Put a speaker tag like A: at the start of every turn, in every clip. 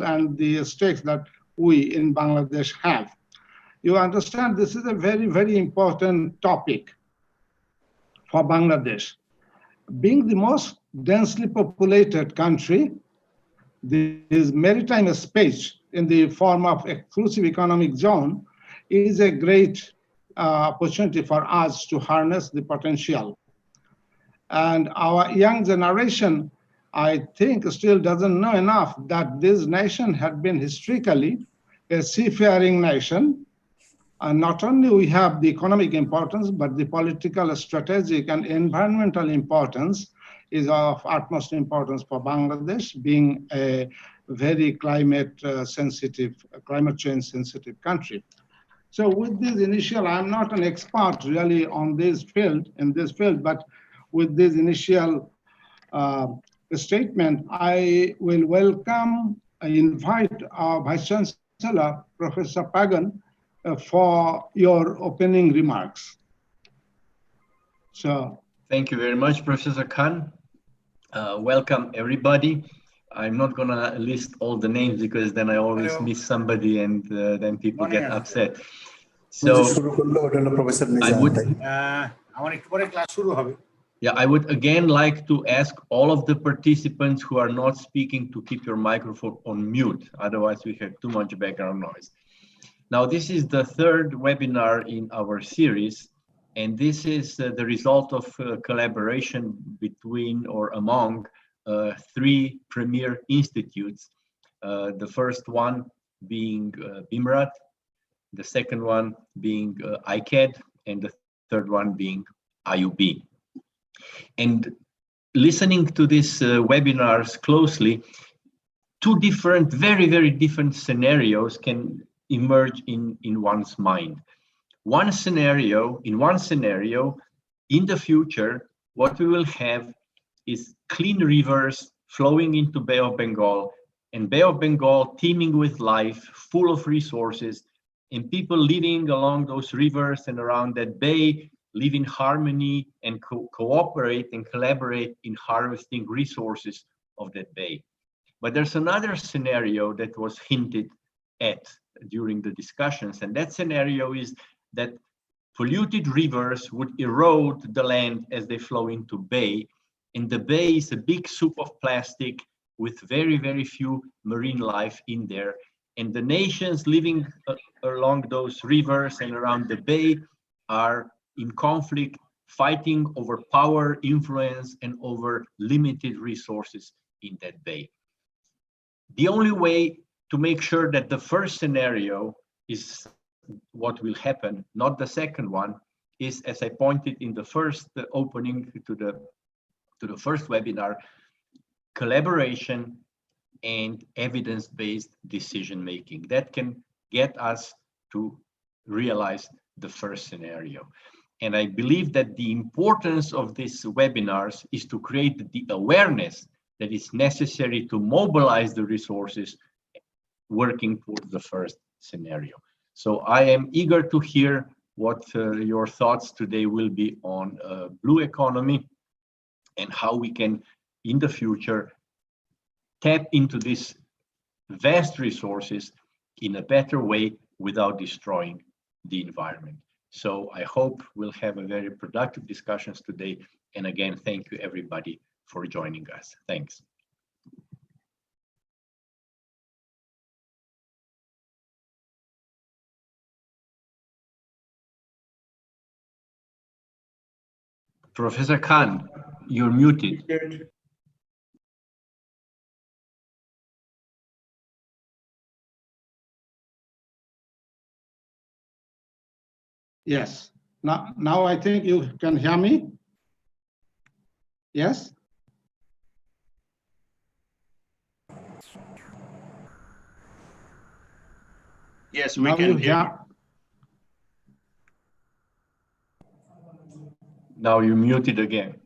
A: and the stakes that we in Bangladesh have. You understand this is a very, very important topic for Bangladesh. Being the most densely populated country, this maritime space in the form of exclusive economic zone is a great opportunity for us to harness the potential. And our young generation, I think, still doesn't know enough that this nation had been historically a seafaring nation. And not only we have the economic importance, but the political, strategic, and environmental importance is of utmost importance for Bangladesh, being a very climate change sensitive country. So with this initial, I'm not an expert really on this field, but with this initial statement, I will invite our Vice Chancellor, Professor Pagan, for your opening remarks. So,
B: thank you very much, Professor Khan. Welcome, everybody. I'm not going to list all the names because then I always miss somebody and then people get upset. So, I would again like to ask all of the participants who are not speaking to keep your microphone on mute. Otherwise, we have too much background noise. Now, this is the third webinar in our series, and this is the result of collaboration between or among three premier institutes. The first one being BIMRAT, the second one being ICAD, and the third one being IUB. And listening to these webinars closely, two different, very, very different scenarios can emerge in one's mind. In one scenario, in the future, what we will have is clean rivers flowing into Bay of Bengal, and Bay of Bengal teeming with life, full of resources, and people living along those rivers and around that bay live in harmony and cooperate and collaborate in harvesting resources of that bay. But there's another scenario that was hinted at during the discussions, and that scenario is that polluted rivers would erode the land as they flow into bay, and the bay is a big soup of plastic with very, very few marine life in there, and the nations living along those rivers and around the bay are in conflict, fighting over power, influence, and over limited resources in that bay. The only way to make sure that the first scenario is what will happen, not the second one, is, as I pointed in the first opening to the first webinar, collaboration and evidence-based decision-making. That can get us to realize the first scenario. And I believe that the importance of these webinars is to create the awareness that is necessary to mobilize the resources working towards the first scenario. So I am eager to hear what your thoughts today will be on blue economy and how we can, in the future, tap into these vast resources in a better way without destroying the environment. So I hope we'll have a very productive discussions today. And again, thank you everybody for joining us. Thanks. Professor Khan, you're muted.
A: Yes. Now I think you can hear me. Yes.
B: Yes, we can hear you. Now you're muted again.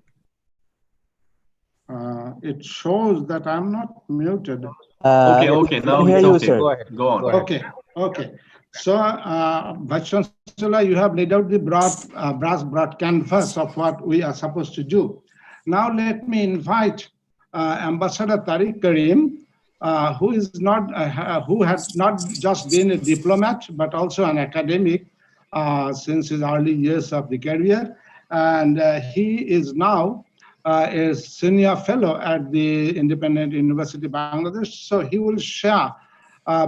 A: It shows that I'm not muted.
B: Okay. Now it's okay.
C: Go ahead.
B: Go on.
A: Okay. So, Vice Chancellor, you have laid out the broad canvas of what we are supposed to do. Now, let me invite Ambassador Tariq Karim who is not who has not just been a diplomat but also an academic since his early years of the career, and he is now a senior fellow at the Independent University of Bangladesh. So he will share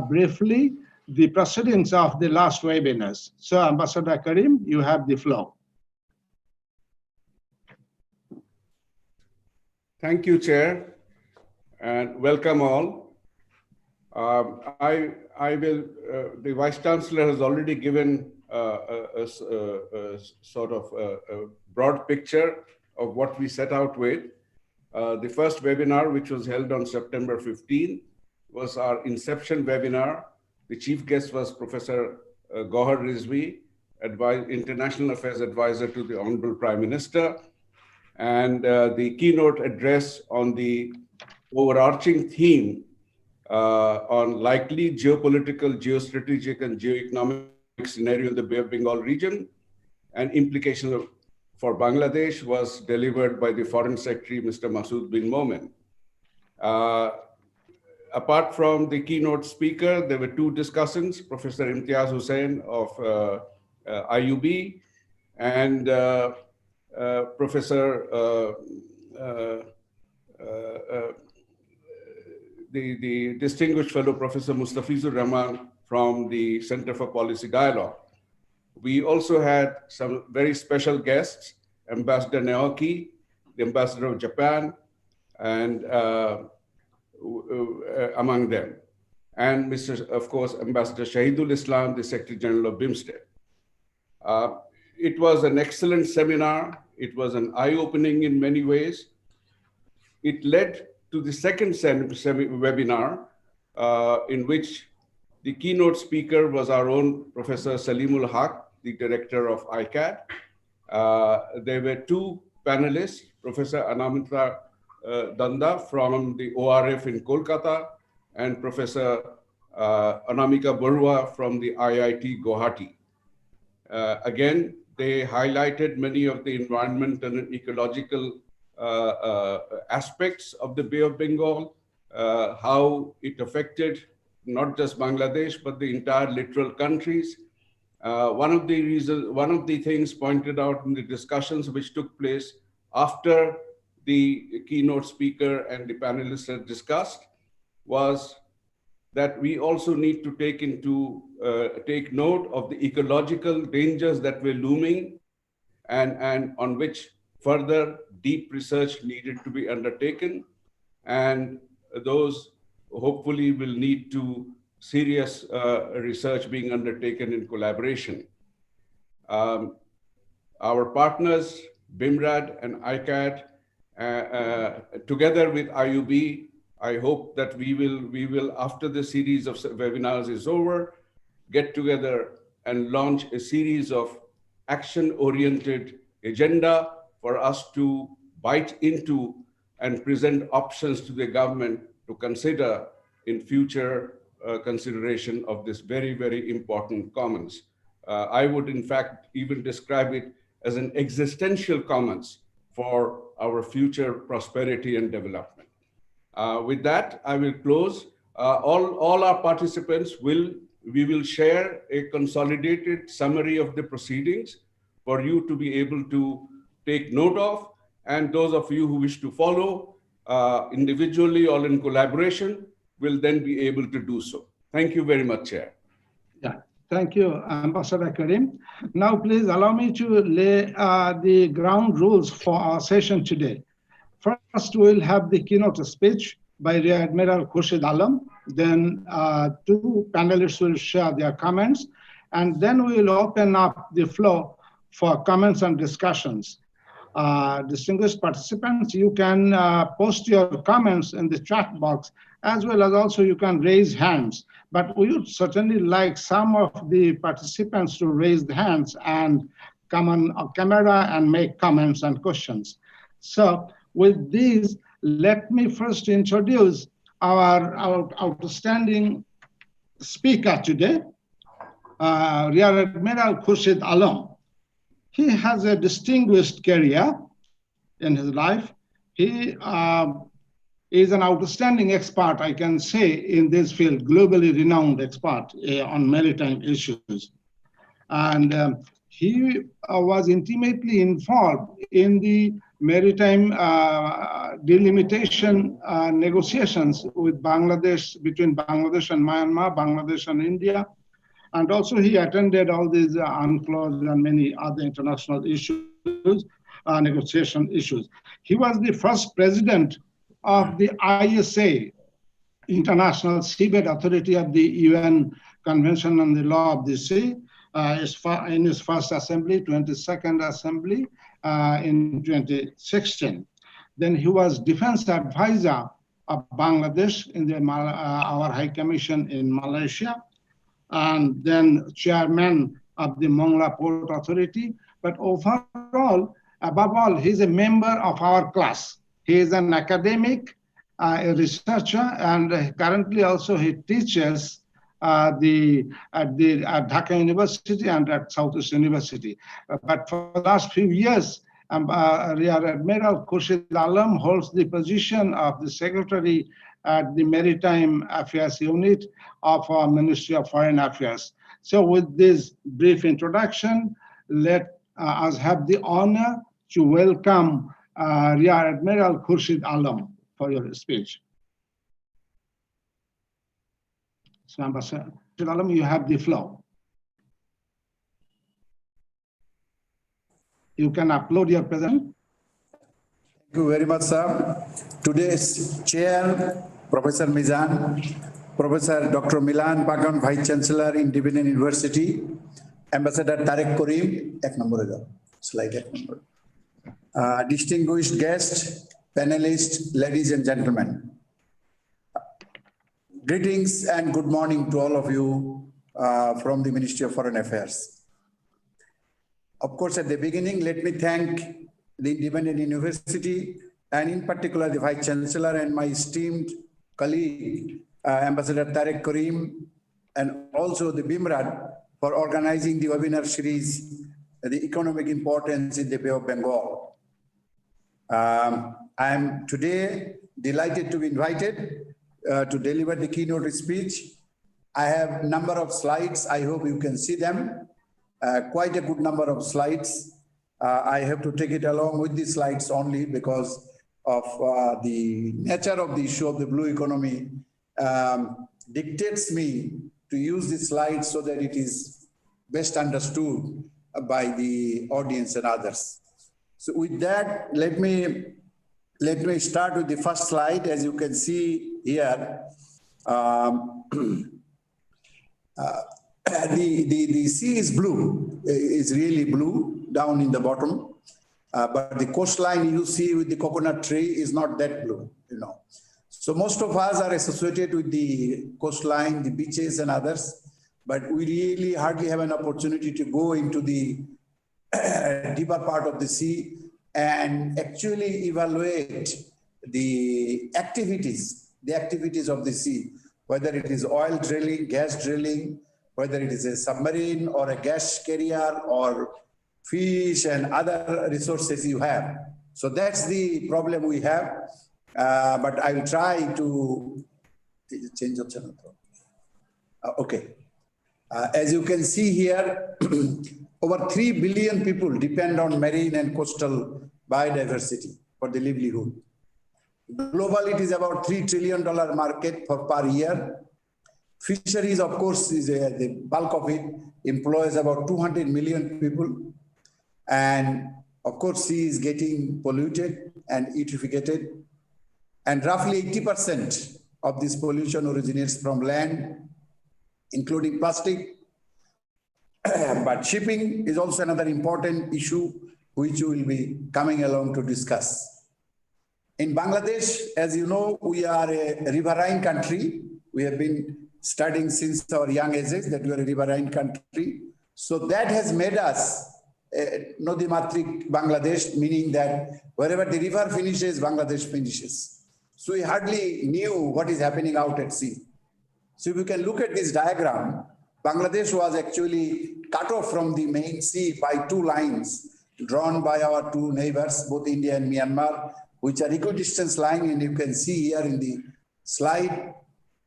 A: briefly the proceedings of the last webinars. So Ambassador Karim, you have the floor.
C: Thank you, Chair, and welcome all. I will, the Vice Chancellor has already given a sort of a broad picture of what we set out with. The first webinar, which was held on September 15, was our inception webinar. The chief guest was Professor Gohar Rizvi, International Affairs Advisor to the Honorable Prime Minister, and the keynote address on the overarching theme on likely geopolitical, geostrategic, and geoeconomic scenario in the Bay of Bengal region and implications for Bangladesh was delivered by the Foreign Secretary, Mr. Masood bin Momen. Apart from the keynote speaker, there were two discussants, Professor Imtiaz Hussain of IUB and Professor the distinguished fellow Professor Mustafizur Rahman from the Center for Policy Dialogue. We also had some very special guests, Ambassador Naoki, the Ambassador of Japan, and among them, and of course, Ambassador Shahidul Islam, the Secretary General of BIMSTEC. It was an excellent seminar. It was an eye-opening in many ways. It led to the second webinar, in which the keynote speaker was our own Professor Salimul Haq, the director of ICAD. There were two panelists, Professor Anamita Danda from the ORF in Kolkata and Professor Anamika Barua from the IIT Guwahati. Again, they highlighted many of the environmental and ecological aspects of the Bay of Bengal, how it affected not just Bangladesh, but the entire littoral countries. One of the things pointed out in the discussions which took place after the keynote speaker and the panelists had discussed was that we also need to take note of the ecological dangers that were looming and on which further deep research needed to be undertaken. And those hopefully will lead to serious research being undertaken in collaboration. Our partners, BIMRAD and ICAD, together with IUB, I hope that we will, after the series of webinars is over, get together and launch a series of action-oriented agenda for us to bite into and present options to the government to consider in future consideration of this very, very important commons. I would in fact even describe it as an existential commons for our future prosperity and development. With that, I will close. All our participants we will share a consolidated summary of the proceedings for you to be able to take note of, and those of you who wish to follow individually or in collaboration will then be able to do so. Thank you very much, Chair.
A: Yeah, thank you, Ambassador Karim. Now, please allow me to lay the ground rules for our session today. First, we'll have the keynote speech by Rear Admiral Khurshid Alam. Then two panelists will share their comments. And then we'll open up the floor for comments and discussions. Distinguished participants, you can post your comments in the chat box, as well as also you can raise hands. But we would certainly like some of the participants to raise the hands and come on camera and make comments and questions. So with these, let me first introduce our outstanding speaker today, Rear Admiral Khurshid Alam. He has a distinguished career in his life. He is an outstanding expert, I can say, in this field, globally renowned expert on maritime issues. And he was intimately involved in the maritime delimitation negotiations with Bangladesh, between Bangladesh and Myanmar, Bangladesh and India. And also he attended all these UNCLOS and many other international issues, negotiation issues. He was the first president of the ISA, International Seabed Authority of the UN Convention on the Law of the Sea, in his first assembly, 22nd assembly in 2016. Then he was defense advisor of Bangladesh in the our High Commission in Malaysia, and then chairman of the Mongla Port Authority. But overall, above all, he's a member of our class. He is an academic, a researcher, and currently also he teaches at Dhaka University and at Southeast University. But for the last few years, Rear Admiral Khurshid Alam holds the position of the Secretary at the Maritime Affairs Unit of our Ministry of Foreign Affairs. So with this brief introduction, let us have the honor to welcome Rear Admiral Khurshid Alam for your speech. So Ambassador Alam, you have the floor. You can upload your presentation.
D: Thank you very much, sir. Today's chair, Professor Mizan, Professor Dr. Milan Pagan, Vice Chancellor, Independent University, Ambassador Tarek Karim, slide distinguished guests, panelists, ladies and gentlemen. Greetings and good morning to all of you from the Ministry of Foreign Affairs. Of course, at the beginning, let me thank the Independent University and in particular the Vice Chancellor and my esteemed colleague, Ambassador Tarek Karim, and also the BIMRAD for organizing the webinar series, The Economic Importance in the Bay of Bengal. I am today delighted to be invited to deliver the keynote speech. I have a number of slides. I hope you can see them. Quite a good number of slides. I have to take it along with the slides only because of the nature of the issue of the blue economy dictates me to use the slides so that it is best understood by the audience and others. So with that, let me start with the first slide. As you can see here, the sea is blue, is really blue down in the bottom, but the coastline you see with the coconut tree is not that blue, you know. So most of us are associated with the coastline, the beaches and others, but we really hardly have an opportunity to go into the deeper part of the sea and actually evaluate the activities of the sea, whether it is oil drilling, gas drilling, whether it is a submarine or a gas carrier or fish and other resources you have. So that's the problem we have. But I will try to change the channel. Okay. As you can see here, over 3 billion people depend on marine and coastal biodiversity for the livelihood. Globally, it is about $3 trillion market per year. Fisheries, of course, is the bulk of it, employs about 200 million people. And of course, sea is getting polluted and eutrophicated. And roughly 80% of this pollution originates from land, including plastic. But shipping is also another important issue which we will be coming along to discuss. In Bangladesh, as you know, we are a riverine country. We have been studying since our young ages that we are a riverine country. So that has made us Nodimatrik Bangladesh, meaning that wherever the river finishes, Bangladesh finishes. So we hardly knew what is happening out at sea. So if you can look at this diagram, Bangladesh was actually cut off from the main sea by two lines drawn by our two neighbors, both India and Myanmar, which are equidistant line, and you can see here in the slide,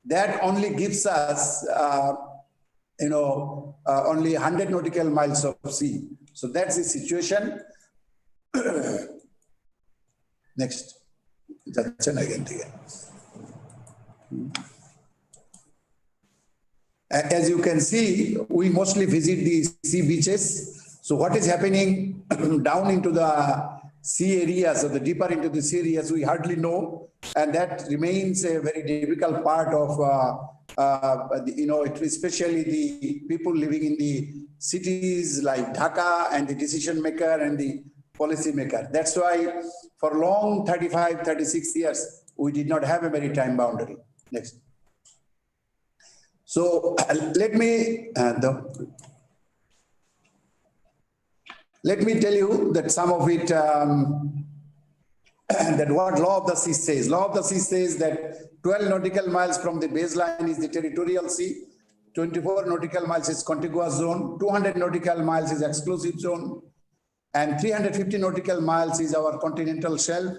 D: that only gives us, only 100 nautical miles of sea. So that's the situation. Next. As you can see, we mostly visit the sea beaches. So what is happening down into the sea areas, or the deeper into the sea areas, we hardly know. And that remains a very difficult part of, especially the people living in the cities like Dhaka, and the decision maker and the policy maker. That's why for long 35, 36 years, we did not have a maritime boundary. Next. So let me tell you that some of it, that what law of the sea says. Law of the sea says that 12 nautical miles from the baseline is the territorial sea, 24 nautical miles is contiguous zone, 200 nautical miles is exclusive zone, and 350 nautical miles is our continental shelf.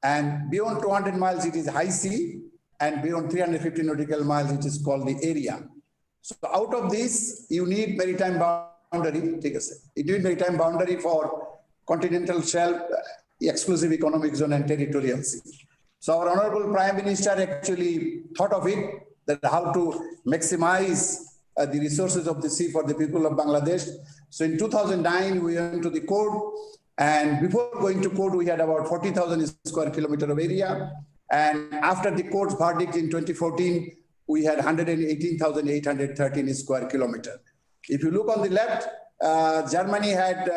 D: And beyond 200 miles, it is high sea, and beyond 350 nautical miles, it is called the area. So out of this, you need maritime boundary. Take a second. You need maritime boundary for continental shelf, exclusive economic zone, and territorial sea. So our Honorable Prime Minister actually thought of it, that how to maximize the resources of the sea for the people of Bangladesh. So in 2009, we went to the court, and before going to court, we had about 40,000 square kilometer of area. And after the court's verdict in 2014, we had 118,813 square kilometer. If you look on the left, Germany had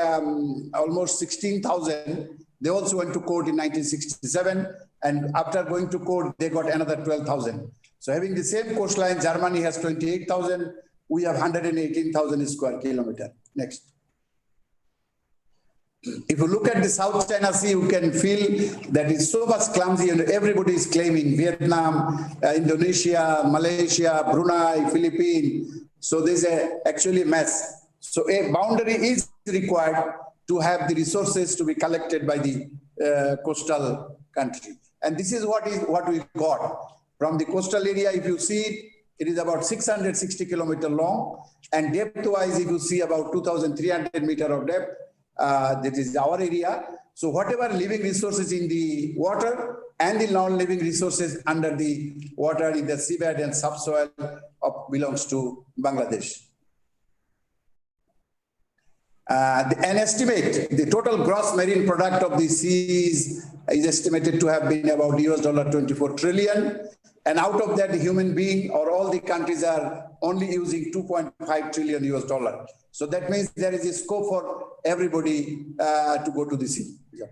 D: almost 16,000. They also went to court in 1967. And after going to court, they got another 12,000. So having the same coastline, Germany has 28,000. We have 118,000 square kilometer. Next. If you look at the South China Sea, you can feel that it's so much clumsy, and everybody is claiming Vietnam, Indonesia, Malaysia, Brunei, Philippines. So there's actually a mess. So a boundary is required to have the resources to be collected by the coastal country. And this is what we got. From the coastal area, if you see it is about 660 kilometers long, and depth-wise, if you see about 2,300 meters of depth, that is our area. So whatever living resources in the water and the non-living resources under the water in the seabed and subsoil belongs to Bangladesh. An estimate, the total gross marine product of the seas is estimated to have been about $24 trillion. And out of that, the human being or all the countries are only using $2.5 trillion. So that means there is a scope for everybody to go to the sea. Yeah.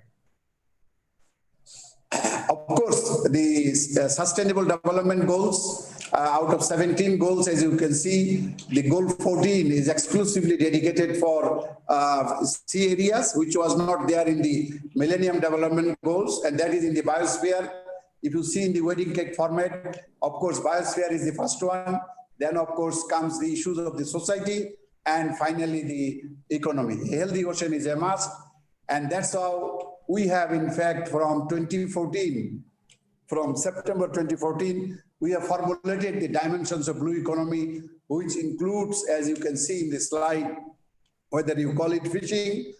D: Of course, the Sustainable Development Goals, out of 17 goals, as you can see, the goal 14 is exclusively dedicated for sea areas, which was not there in the Millennium Development Goals, and that is in the biosphere. If you see in the wedding cake format, of course, biosphere is the first one. Then, of course, comes the issues of the society, and finally the economy. A healthy ocean is a must, and that's how we have, in fact, from 2014, from September 2014, we have formulated the dimensions of blue economy, which includes, as you can see in the slide, whether you call it fishing,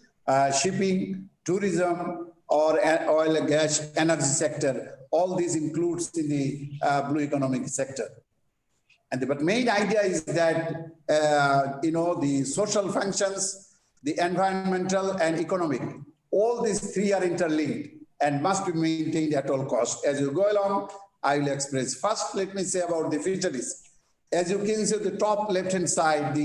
D: shipping, tourism, or oil and gas, energy sector. All these includes in the blue economic sector. But main idea is that, the social functions, the environmental and economic, all these three are interlinked and must be maintained at all costs. As you go along, I will express. First, let me say about the fisheries. As you can see, the top left-hand side,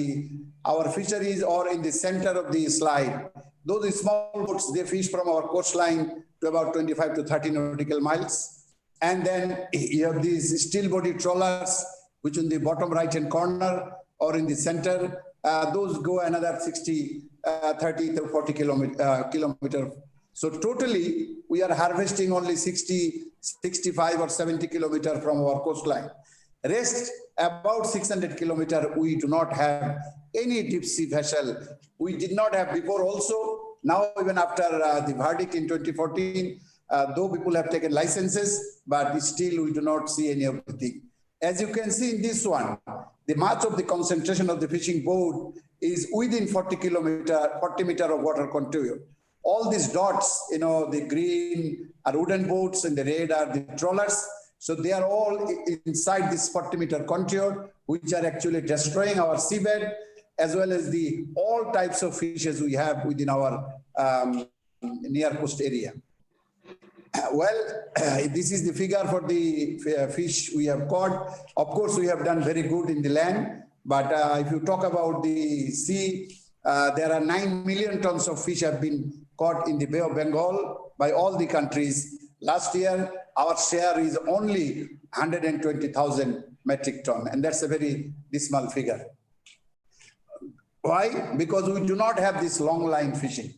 D: our fisheries are in the center of the slide. Those small boats, they fish from our coastline to about 25 to 30 nautical miles. And then you have these steel-bodied trawlers, which in the bottom right-hand corner or in the center, those go another 30 to 40 kilometer. So totally, we are harvesting only 60, 65 or 70 kilometer from our coastline. Rest, about 600 kilometer, we do not have any deep sea vessel. We did not have before also. Now, even after the verdict in 2014, though people have taken licenses, but still we do not see any of the thing. As you can see in this one, the much of the concentration of the fishing boat is within 40 meter of water contour. All these dots, the green are wooden boats and the red are the trawlers. So they are all inside this 40-meter contour, which are actually destroying our seabed, as well as the all types of fishes we have within our near coast area. Well, this is the figure for the fish we have caught. Of course, we have done very good in the land, but if you talk about the sea, there are 9 million tons of fish have been caught in the Bay of Bengal by all the countries. Last year, our share is only 120,000 metric ton, and that's a very dismal figure. Why? Because we do not have this long line fishing.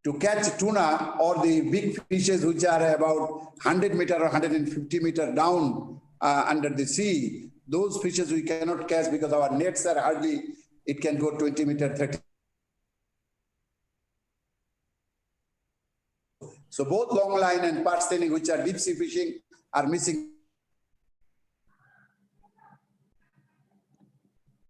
D: To catch tuna or the big fishes which are about 100 meter or 150 meter down under the sea, those fishes we cannot catch because our nets are hardly, it can go 20 meter, 30. So both long line and part staining, which are deep sea fishing, are missing.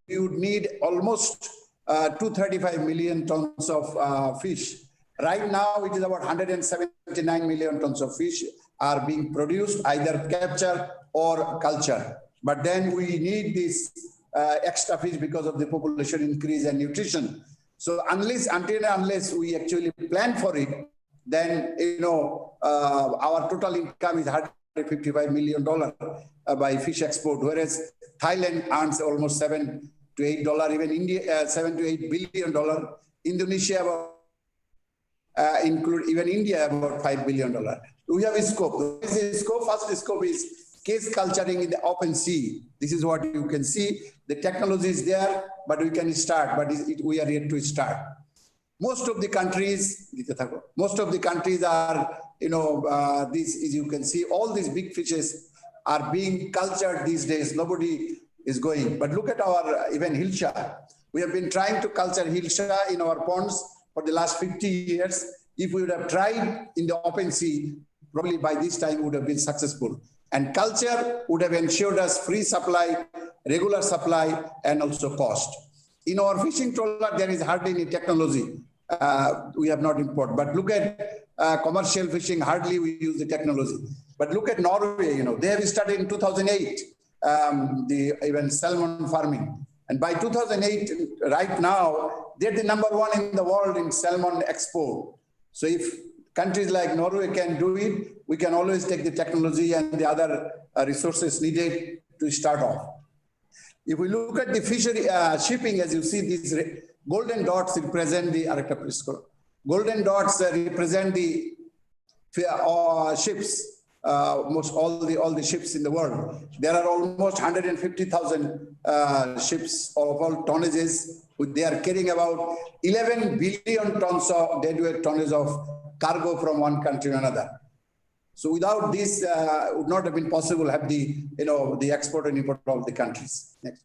D: You would need almost 235 million tons of fish. Right now, it is about 179 million tons of fish are being produced, either capture or culture. But then we need this extra fish because of the population increase and nutrition. So unless we actually plan for it, then our total income is $155 million by fish export, whereas Thailand earns almost $7 to $8, even India $7 to $8 billion, Indonesia about even India about $5 billion. We have a scope. What is the scope? First scope is case culturing in the open sea. This is what you can see. The technology is there, but we can start, but we are yet to start. Most of the countries are, this is, you can see all these big fishes are being cultured these days. Nobody is going. But look at our, even Hilsha. We have been trying to culture Hilsha in our ponds for the last 50 years. If we would have tried in the open sea, probably by this time would have been successful. And culture would have ensured us free supply, regular supply, and also cost. In our fishing trawler, there is hardly any technology. We have not imported. But look at commercial fishing, hardly we use the technology. But look at Norway, they have started in 2008, even salmon farming. And by 2008, right now, they're the #1 in the world in salmon export. So if countries like Norway can do it, we can always take the technology and the other resources needed to start off. If we look at the fishery shipping, as you see, these golden dots represent the golden dots represent the ships. Most all the ships in the world. There are almost 150,000 ships of all tonnages. They are carrying about 11 billion tons of deadweight tonnage of cargo from one country to another. So without this, it would not have been possible to have the export and import of the countries. Next.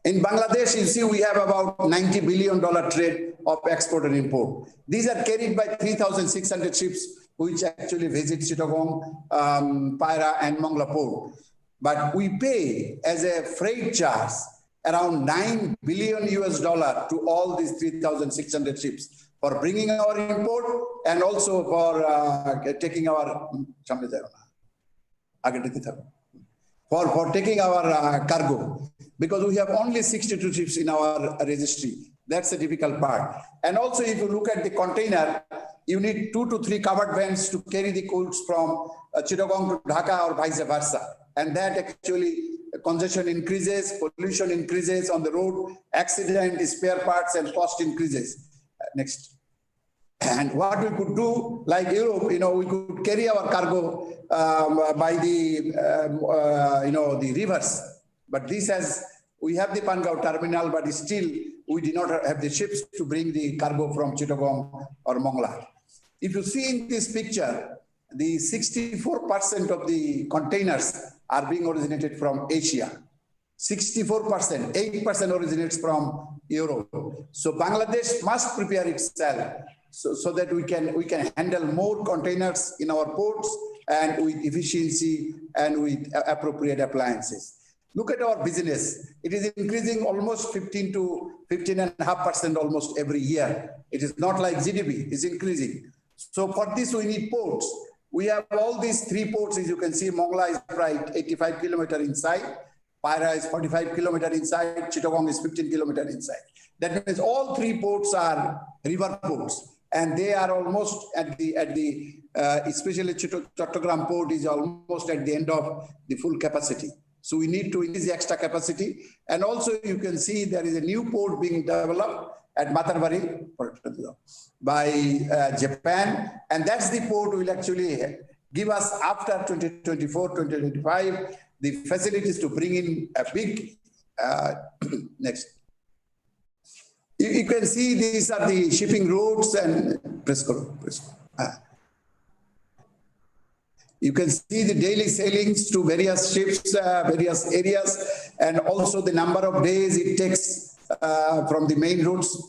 D: In Bangladesh, you see we have about $90 billion trade of export and import. These are carried by 3,600 ships, which actually visit Chittagong, Paira, and Mongla Port. But we pay as a freight charge around $9 billion to all these 3,600 ships for bringing our import and also for taking our taking our cargo, because we have only 62 ships in our registry. That's the difficult part. And also, if you look at the container, you need 2 to 3 covered vans to carry the goods from Chittagong to Dhaka or vice versa. And that actually congestion increases, pollution increases on the road, accident, spare parts, and cost increases. Next. And what we could do, like Europe, we could carry our cargo by the, the rivers. But we have the Pangao terminal, but still we do not have the ships to bring the cargo from Chittagong or Mongla. If you see in this picture, the 64% of the containers are being originated from Asia. 64%, 8% originates from Europe. So Bangladesh must prepare itself so that we can handle more containers in our ports and with efficiency and with appropriate appliances. Look at our business. It is increasing almost 15 to 15.5% almost every year. It is not like GDP, it's increasing. So for this, we need ports. We have all these 3 ports, as you can see. Mongla is right 85 kilometers inside, Paira is 45 kilometers inside, Chittagong is 15 kilometers inside. That means all 3 ports are river ports, and they are almost at the especially Chattogram port is almost at the end of the full capacity. So we need to increase the extra capacity. And also you can see there is a new port being developed at Matarbari by Japan. And that's the port will actually give us after 2024, 2025, the facilities to bring in a big, next. You can see these are the shipping routes and you can see the daily sailings to various ships, various areas, and also the number of days it takes from the main routes.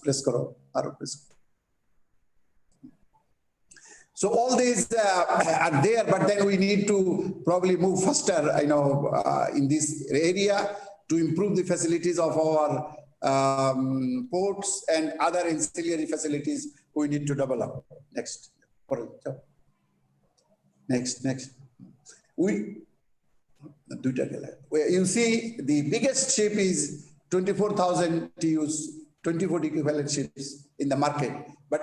D: So all these are there, but then we need to probably move faster, in this area to improve the facilities of our ports and other ancillary facilities we need to develop. Next. Next. You see the biggest ship is 24,000 TEUs, 24 equivalent ships in the market. But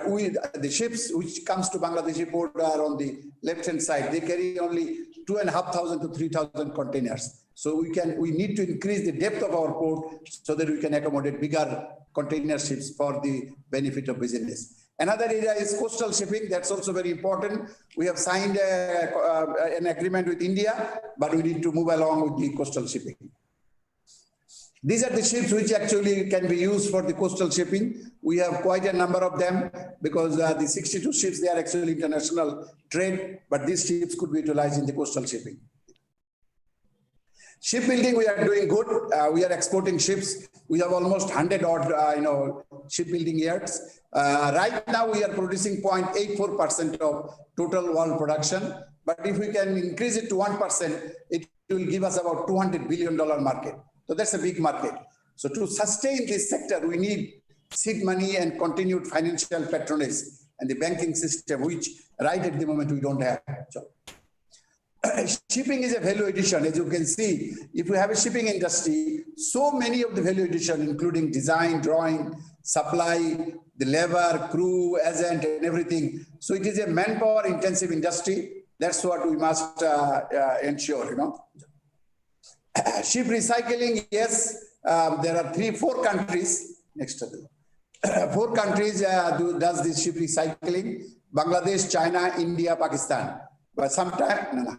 D: the ships which comes to Bangladeshi port are on the left-hand side. They carry only 2,500 to 3,000 containers. So we need to increase the depth of our port so that we can accommodate bigger container ships for the benefit of business. Another area is coastal shipping. That's also very important. We have signed an agreement with India, but we need to move along with the coastal shipping. These are the ships which actually can be used for the coastal shipping. We have quite a number of them because the 62 ships, they are actually international trade, but these ships could be utilized in the coastal shipping. Shipbuilding, we are doing good. We are exporting ships. We have almost 100 odd, shipbuilding yards. Right now, we are producing 0.84% of total world production. But if we can increase it to 1%, it will give us about $200 billion market. So that's a big market. So to sustain this sector, we need seed money and continued financial patronage and the banking system, which right at the moment we don't have. So, shipping is a value addition. As you can see, if we have a shipping industry, so many of the value addition, including design, drawing, supply, the labor, crew, agent, and everything. So it is a manpower intensive industry. That's what we must ensure, Ship recycling, yes, there are 4 countries, next to them. 4 countries does this ship recycling: Bangladesh, China, India, Pakistan. But sometime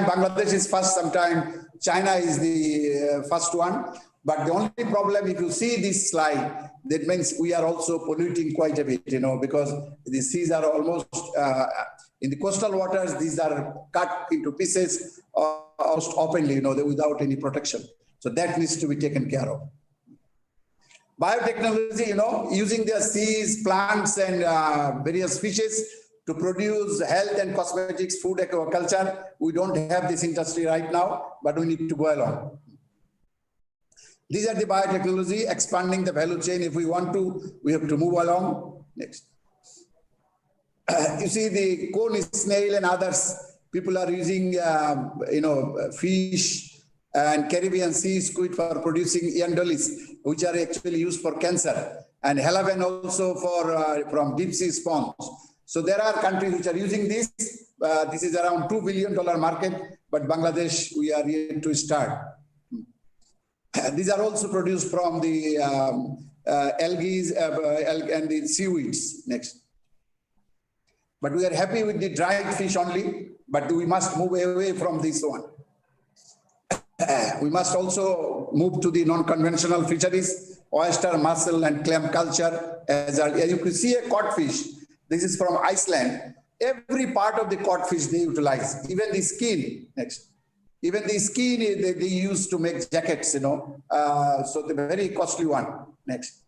D: Bangladesh is first, sometime China is the first one. But the only problem, if you see this slide, that means we are also polluting quite a bit, because the seas are almost, in the coastal waters, these are cut into pieces almost openly, without any protection. So that needs to be taken care of. Biotechnology, using the seas, plants, and various fishes to produce health and cosmetics, food, aquaculture. We don't have this industry right now, but we need to go along. These are the biotechnology, expanding the value chain. If we want to, we have to move along. Next. You see the cone snail and others, people are using, fish and Caribbean sea squid for producing iandolis, which are actually used for cancer, and halavan also from deep sea spawns. So there are countries which are using this. This is around $2 billion market, but Bangladesh, we are yet to start. These are also produced from the algae and the seaweeds. Next. But we are happy with the dried fish only, but we must move away from this one. We must also move to the non-conventional fisheries, oyster, mussel, and clam culture. As you can see, a codfish. This is from Iceland. Every part of the codfish they utilize, even the skin. Next. Even the skin they use to make jackets, so the very costly one. Next.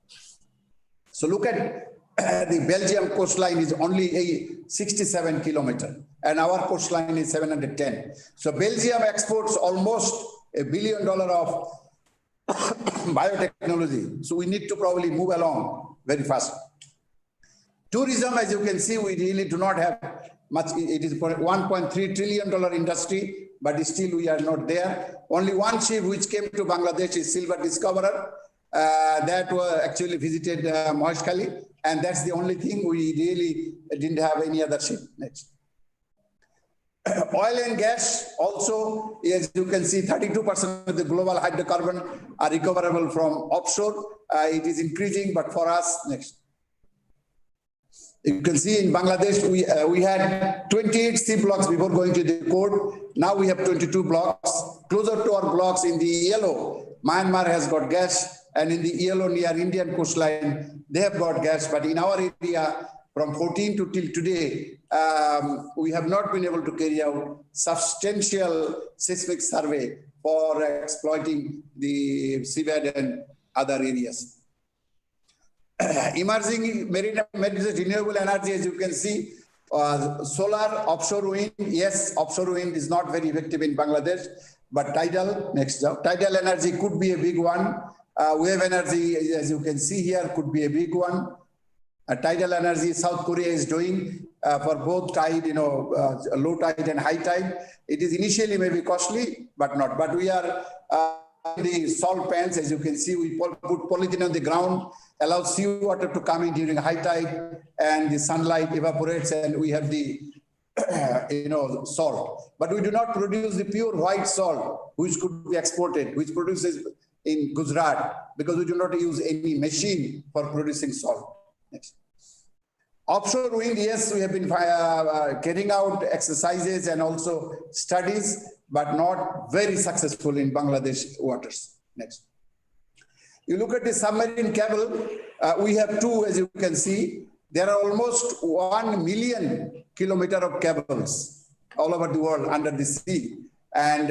D: So look at the Belgium coastline is only a 67 kilometer and our coastline is 710. So Belgium exports almost $1 billion of biotechnology. So we need to probably move along very fast. Tourism, as you can see, we really do not have much. It is $1.3 trillion industry, but still we are not there. Only one ship which came to Bangladesh is Silver Discoverer. That was actually visited Moheshkhali, and that's the only thing. We really didn't have any other ship. Next. Oil and gas also, as you can see, 32% of the global hydrocarbon are recoverable from offshore. It is increasing, but for us, next. You can see in Bangladesh, we had 28 sea blocks before going to the court. Now we have 22 blocks. Closer to our blocks in the yellow, Myanmar has got gas, and in the yellow near Indian coastline, they have got gas. But in our area, from 14 to till today, we have not been able to carry out substantial seismic survey for exploiting the seabed and other areas. Emerging marine renewable energy, as you can see, solar, offshore wind. Yes, offshore wind is not very effective in Bangladesh, but tidal, next job. Tidal energy could be a big one. Wave energy, as you can see here, could be a big one. Tidal energy, South Korea is doing for both tide, low tide and high tide. It is initially maybe costly, but not. But we are the salt pans, as you can see, we put polythene on the ground, allow seawater to come in during high tide, and the sunlight evaporates, and we have the salt. But we do not produce the pure white salt, which could be exported, which produces in Gujarat, because we do not use any machine for producing salt. Next. Offshore wind, yes, we have been carrying out exercises and also studies, but not very successful in Bangladesh waters. Next. You look at the submarine cable, we have two, as you can see. There are almost 1 million kilometers of cables all over the world under the sea. And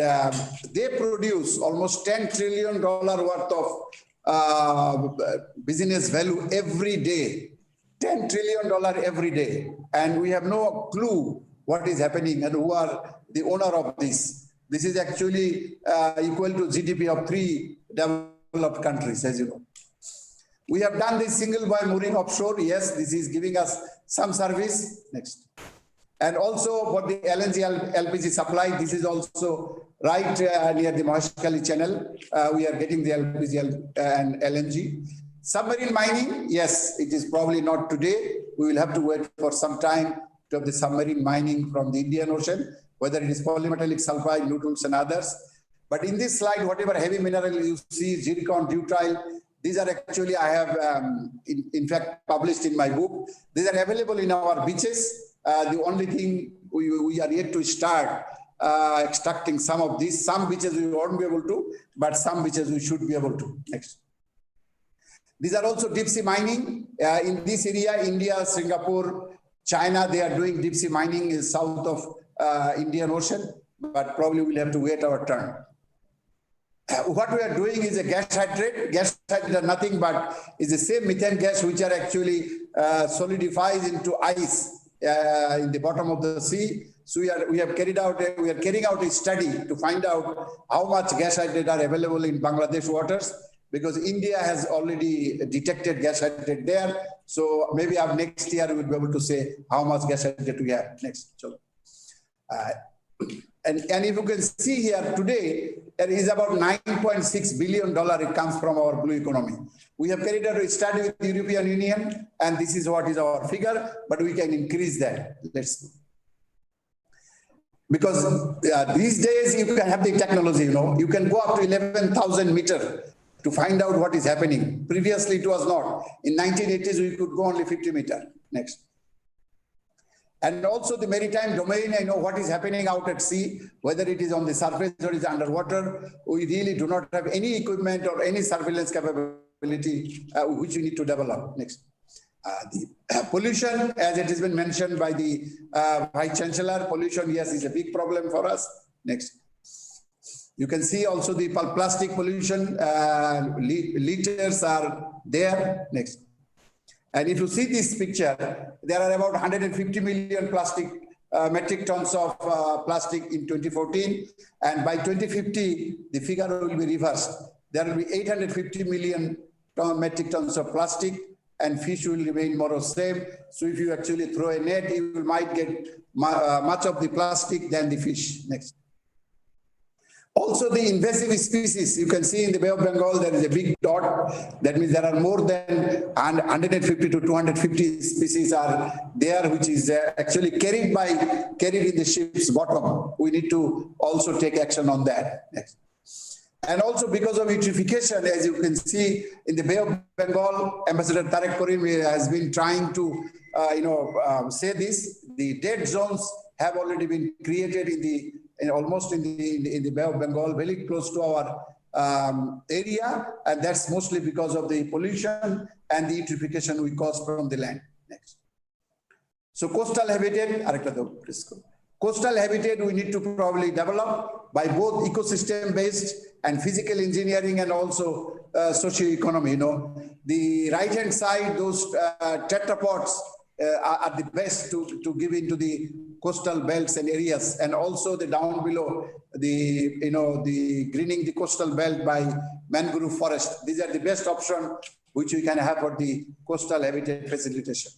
D: they produce almost $10 trillion worth of business value every day. $10 trillion every day. And we have no clue what is happening and who are the owner of this. This is actually equal to GDP of 3 developed countries, as you know. We have done this single buoy mooring offshore. Yes, this is giving us some service. Next. And also for the LNG, LPG supply, this is also right near the Moheshkhali channel. We are getting the LPG and LNG. Submarine mining, yes, it is probably not today. We will have to wait for some time to have the submarine mining from the Indian Ocean, whether it is polymetallic sulfide, neutrals, and others. But in this slide, whatever heavy mineral you see, zircon, deutile, these are actually, I have in fact published in my book. These are available in our beaches. The only thing we are yet to start extracting some of these. Some beaches we won't be able to, but some beaches we should be able to. Next. These are also deep sea mining. In this area, India, Singapore, China, they are doing deep sea mining in south of Indian Ocean, but probably we'll have to wait our turn. What we are doing is a gas hydrate. Gas hydrate are nothing but is the same methane gas which are actually solidifies into ice in the bottom of the sea. So we are carrying out a study to find out how much gas hydrate are available in Bangladesh waters, because India has already detected gas hydrate there. So maybe up next year we'll be able to say how much gas hydrate we have. Next. So, and if you can see here today, there is about $9.6 billion. It comes from our blue economy. We have carried out a study with the European Union, and this is what is our figure, but we can increase that. Let's see. Because these days you can have the technology, you can go up to 11,000 meters to find out what is happening. Previously it was not. In 1980s, we could go only 50 meters. Next. And also the maritime domain, I know what is happening out at sea, whether it is on the surface or is underwater. We really do not have any equipment or any surveillance capability which we need to develop. Next. The pollution, as it has been mentioned by the Vice Chancellor, pollution, yes, is a big problem for us. Next. You can see also the plastic pollution, litters are there. Next. And if you see this picture, there are about 150 million metric tons of plastic in 2014. And by 2050, the figure will be reversed. There will be 850 million metric tons of plastic, and fish will remain more or same. So if you actually throw a net, you might get much of the plastic than the fish. Next. Also, the invasive species, you can see in the Bay of Bengal, there is a big dot. That means there are more than 150 to 250 species are there, which is actually carried in the ship's bottom. We need to also take action on that. Next. And also because of eutrophication, as you can see in the Bay of Bengal, Ambassador Tarek Karim has been trying to, say this. The dead zones have already been created almost in the Bay of Bengal, very close to our area, and that's mostly because of the pollution and the eutrophication we cause from the land. Next. So coastal habitat, coastal habitat we need to probably develop by both ecosystem-based and physical engineering and also socio-economy. The right-hand side, those tetrapods are the best to give into the coastal belts and areas, and also the down below, the greening the coastal belt by mangrove forest. These are the best option which we can have for the coastal habitat facilitation.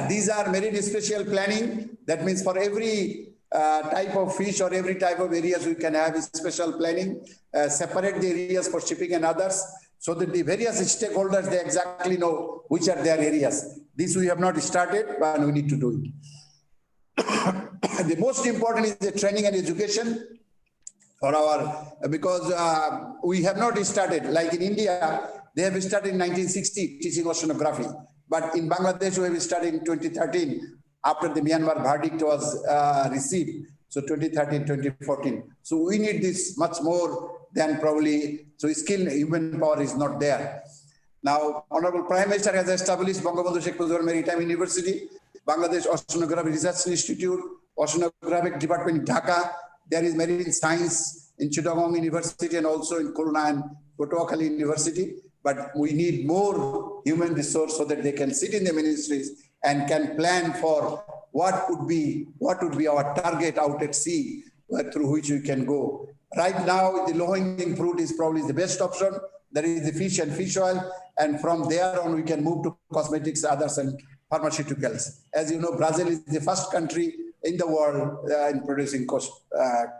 D: These are marine spatial planning. That means for every type of fish or every type of areas we can have special planning, separate the areas for shipping and others, so that the various stakeholders, they exactly know which are their areas. This we have not started, but we need to do it. The most important is the training and education for because we have not started, like in India, they have started in 1960 teaching oceanography. But in Bangladesh, we have started in 2013 after the Myanmar verdict was received. So 2013, 2014. So we need this much more than probably, so skill, human power is not there. Now, Honorable Prime Minister has established Bangabandhu Sheikh Mujibur Maritime University, Bangladesh Oceanography Research Institute, Oceanographic Department in Dhaka. There is Marine Science in Chittagong University and also in Khulna and Patuakhali University. But we need more human resource so that they can sit in the ministries and can plan for what would be our target out at sea through which we can go. Right now, the low-hanging fruit is probably the best option. There is the fish and fish oil, and from there on we can move to cosmetics, others, and pharmaceuticals. As you know, Brazil is the first country in the world in producing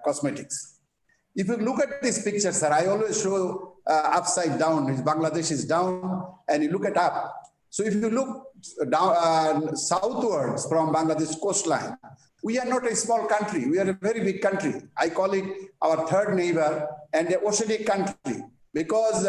D: cosmetics. If you look at this picture, sir, I always show upside down. Bangladesh is down, and you look at up. So if you look down southwards from Bangladesh coastline, we are not a small country. We are a very big country. I call it our third neighbor and an oceanic country. Because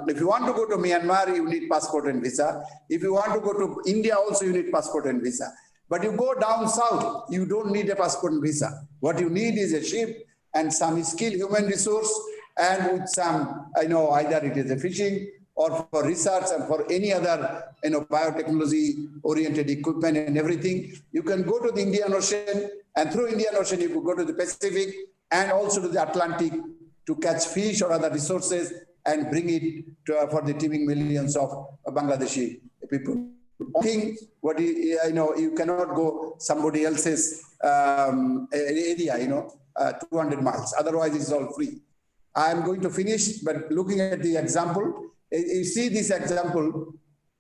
D: if you want to go to Myanmar, you need passport and visa. If you want to go to India also, you need passport and visa. But you go down south, you don't need a passport and visa. What you need is a ship and some skilled human resource, and with some, either it is a fishing or for research and for any other, biotechnology-oriented equipment and everything. You can go to the Indian Ocean, and through Indian Ocean, you could go to the Pacific and also to the Atlantic to catch fish or other resources and bring it for the teeming millions of Bangladeshi people. You cannot go somebody else's area, 200 miles. Otherwise, it's all free. I'm going to finish, but looking at the example, you see this example,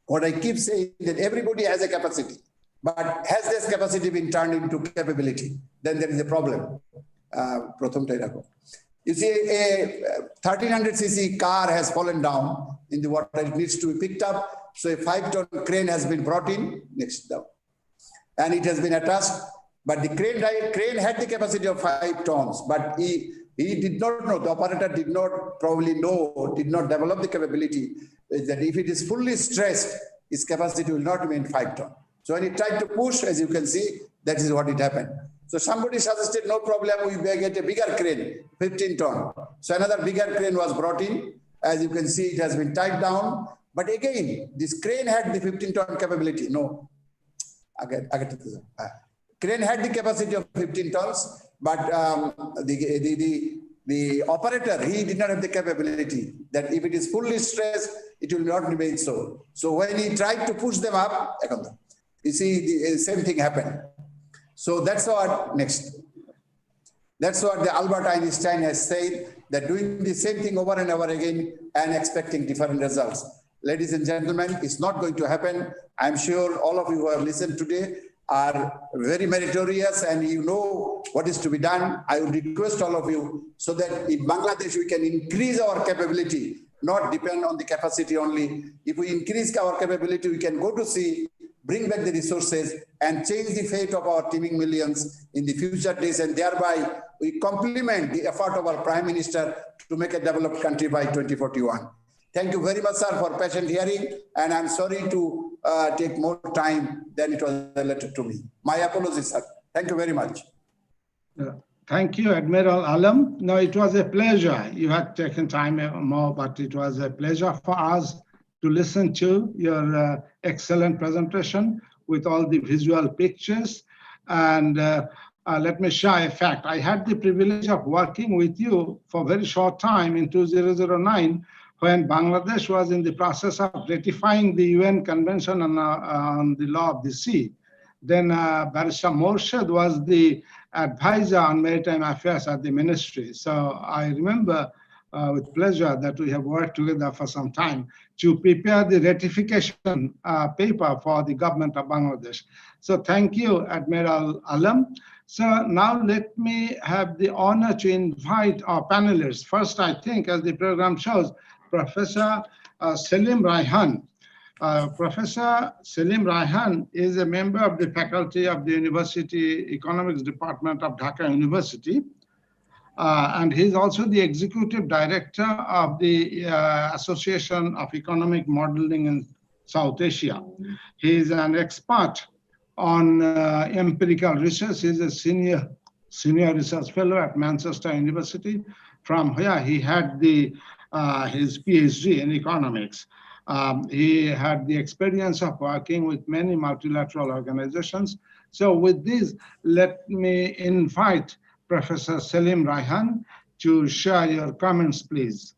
D: what I keep saying that everybody has a capacity, but has this capacity been turned into capability? Then there is a problem. You see, a 1300cc car has fallen down in the water. It needs to be picked up. So a 5-ton crane has been brought in, next down, and it has been attached. But the crane had the capacity of 5 tons, but he did not know, the operator did not probably know, did not develop the capability that if it is fully stressed, its capacity will not remain 5 tons. So when he tried to push, as you can see, that is what it happened. So somebody suggested, no problem, we get a bigger crane, 15 ton. So another bigger crane was brought in. As you can see, it has been tied down. But again, this crane had the 15-ton capability. No, crane had the capacity of 15 tons, but the The operator, he did not have the capability that if it is fully stressed, it will not remain so. So when he tried to push them up, you see the same thing happened. So that's what next. That's what the Albert Einstein has said, that doing the same thing over and over again and expecting different results. Ladies and gentlemen, it's not going to happen. I'm sure all of you who have listened today are very meritorious and you know what is to be done. I would request all of you so that in Bangladesh we can increase our capability, not depend on the capacity only. If we increase our capability, we can go to sea, bring back the resources and change the fate of our teeming millions in the future days, and thereby we complement the effort of our Prime Minister to make a developed country by 2041. Thank you very much, sir, for patient hearing, and I'm sorry to take more time than it was allotted to me. My apologies, sir. Thank you very much.
A: Thank you, Admiral Alam. No, it was a pleasure. You had taken time more, but it was a pleasure for us to listen to your excellent presentation with all the visual pictures. And let me share a fact. I had the privilege of working with you for a very short time in 2009 when Bangladesh was in the process of ratifying the UN Convention on the Law of the Sea. Then Barrister Morshad was the advisor on maritime affairs at the ministry. So I remember with pleasure that we have worked together for some time to prepare the ratification paper for the government of Bangladesh. So thank you, Admiral Alam. So now let me have the honor to invite our panelists. First, I think, as the program shows, Professor Selim Raihan. Professor Selim Raihan is a member of the faculty of the University Economics Department of Dhaka University. And he's also the executive director of the Association of Economic Modeling in South Asia. He's an expert on empirical research. He's a senior research fellow at Manchester University, from where he had his PhD in economics. He had the experience of working with many multilateral organizations. So with this, let me invite Professor Selim Raihan to share your comments, please.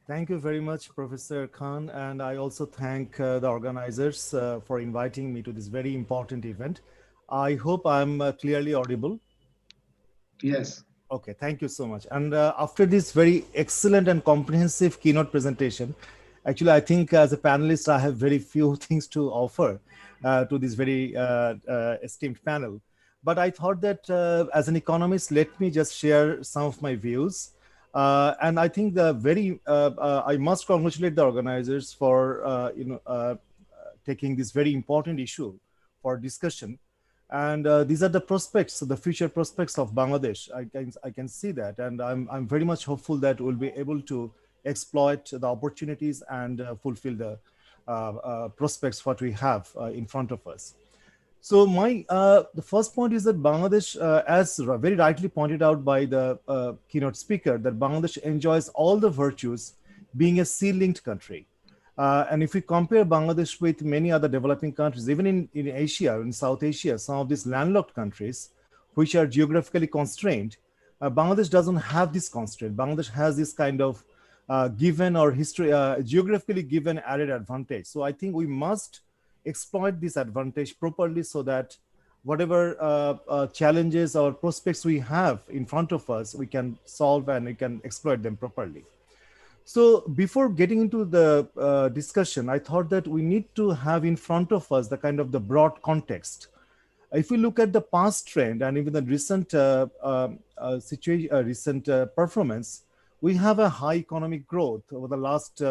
E: Thank you very much, Professor Khan. And I also thank the organizers for inviting me to this very important event. I hope I'm clearly audible.
A: Yes.
E: Okay, thank you so much. And after this very excellent and comprehensive keynote presentation, actually, I think as a panelist, I have very few things to offer to this very esteemed panel. But I thought that as an economist, let me just share some of my views. And I think I must congratulate the organizers for taking this very important issue for discussion. And these are the prospects, the future prospects of Bangladesh. I can see that, and I'm very much hopeful that we'll be able to exploit the opportunities and fulfill the prospects what we have in front of us. So the first point is that Bangladesh, as very rightly pointed out by the keynote speaker, that Bangladesh enjoys all the virtues being a sea-linked country. And if we compare Bangladesh with many other developing countries, even in Asia, in South Asia, some of these landlocked countries, which are geographically constrained, Bangladesh doesn't have this constraint. Bangladesh has this kind of given or geographically given added advantage. So I think we must exploit this advantage properly so that whatever challenges or prospects we have in front of us, we can solve and we can exploit them properly. So before getting into the discussion, I thought that we need to have in front of us the kind of the broad context. If we look at the past trend and even the recent performance, we have a high economic growth over the last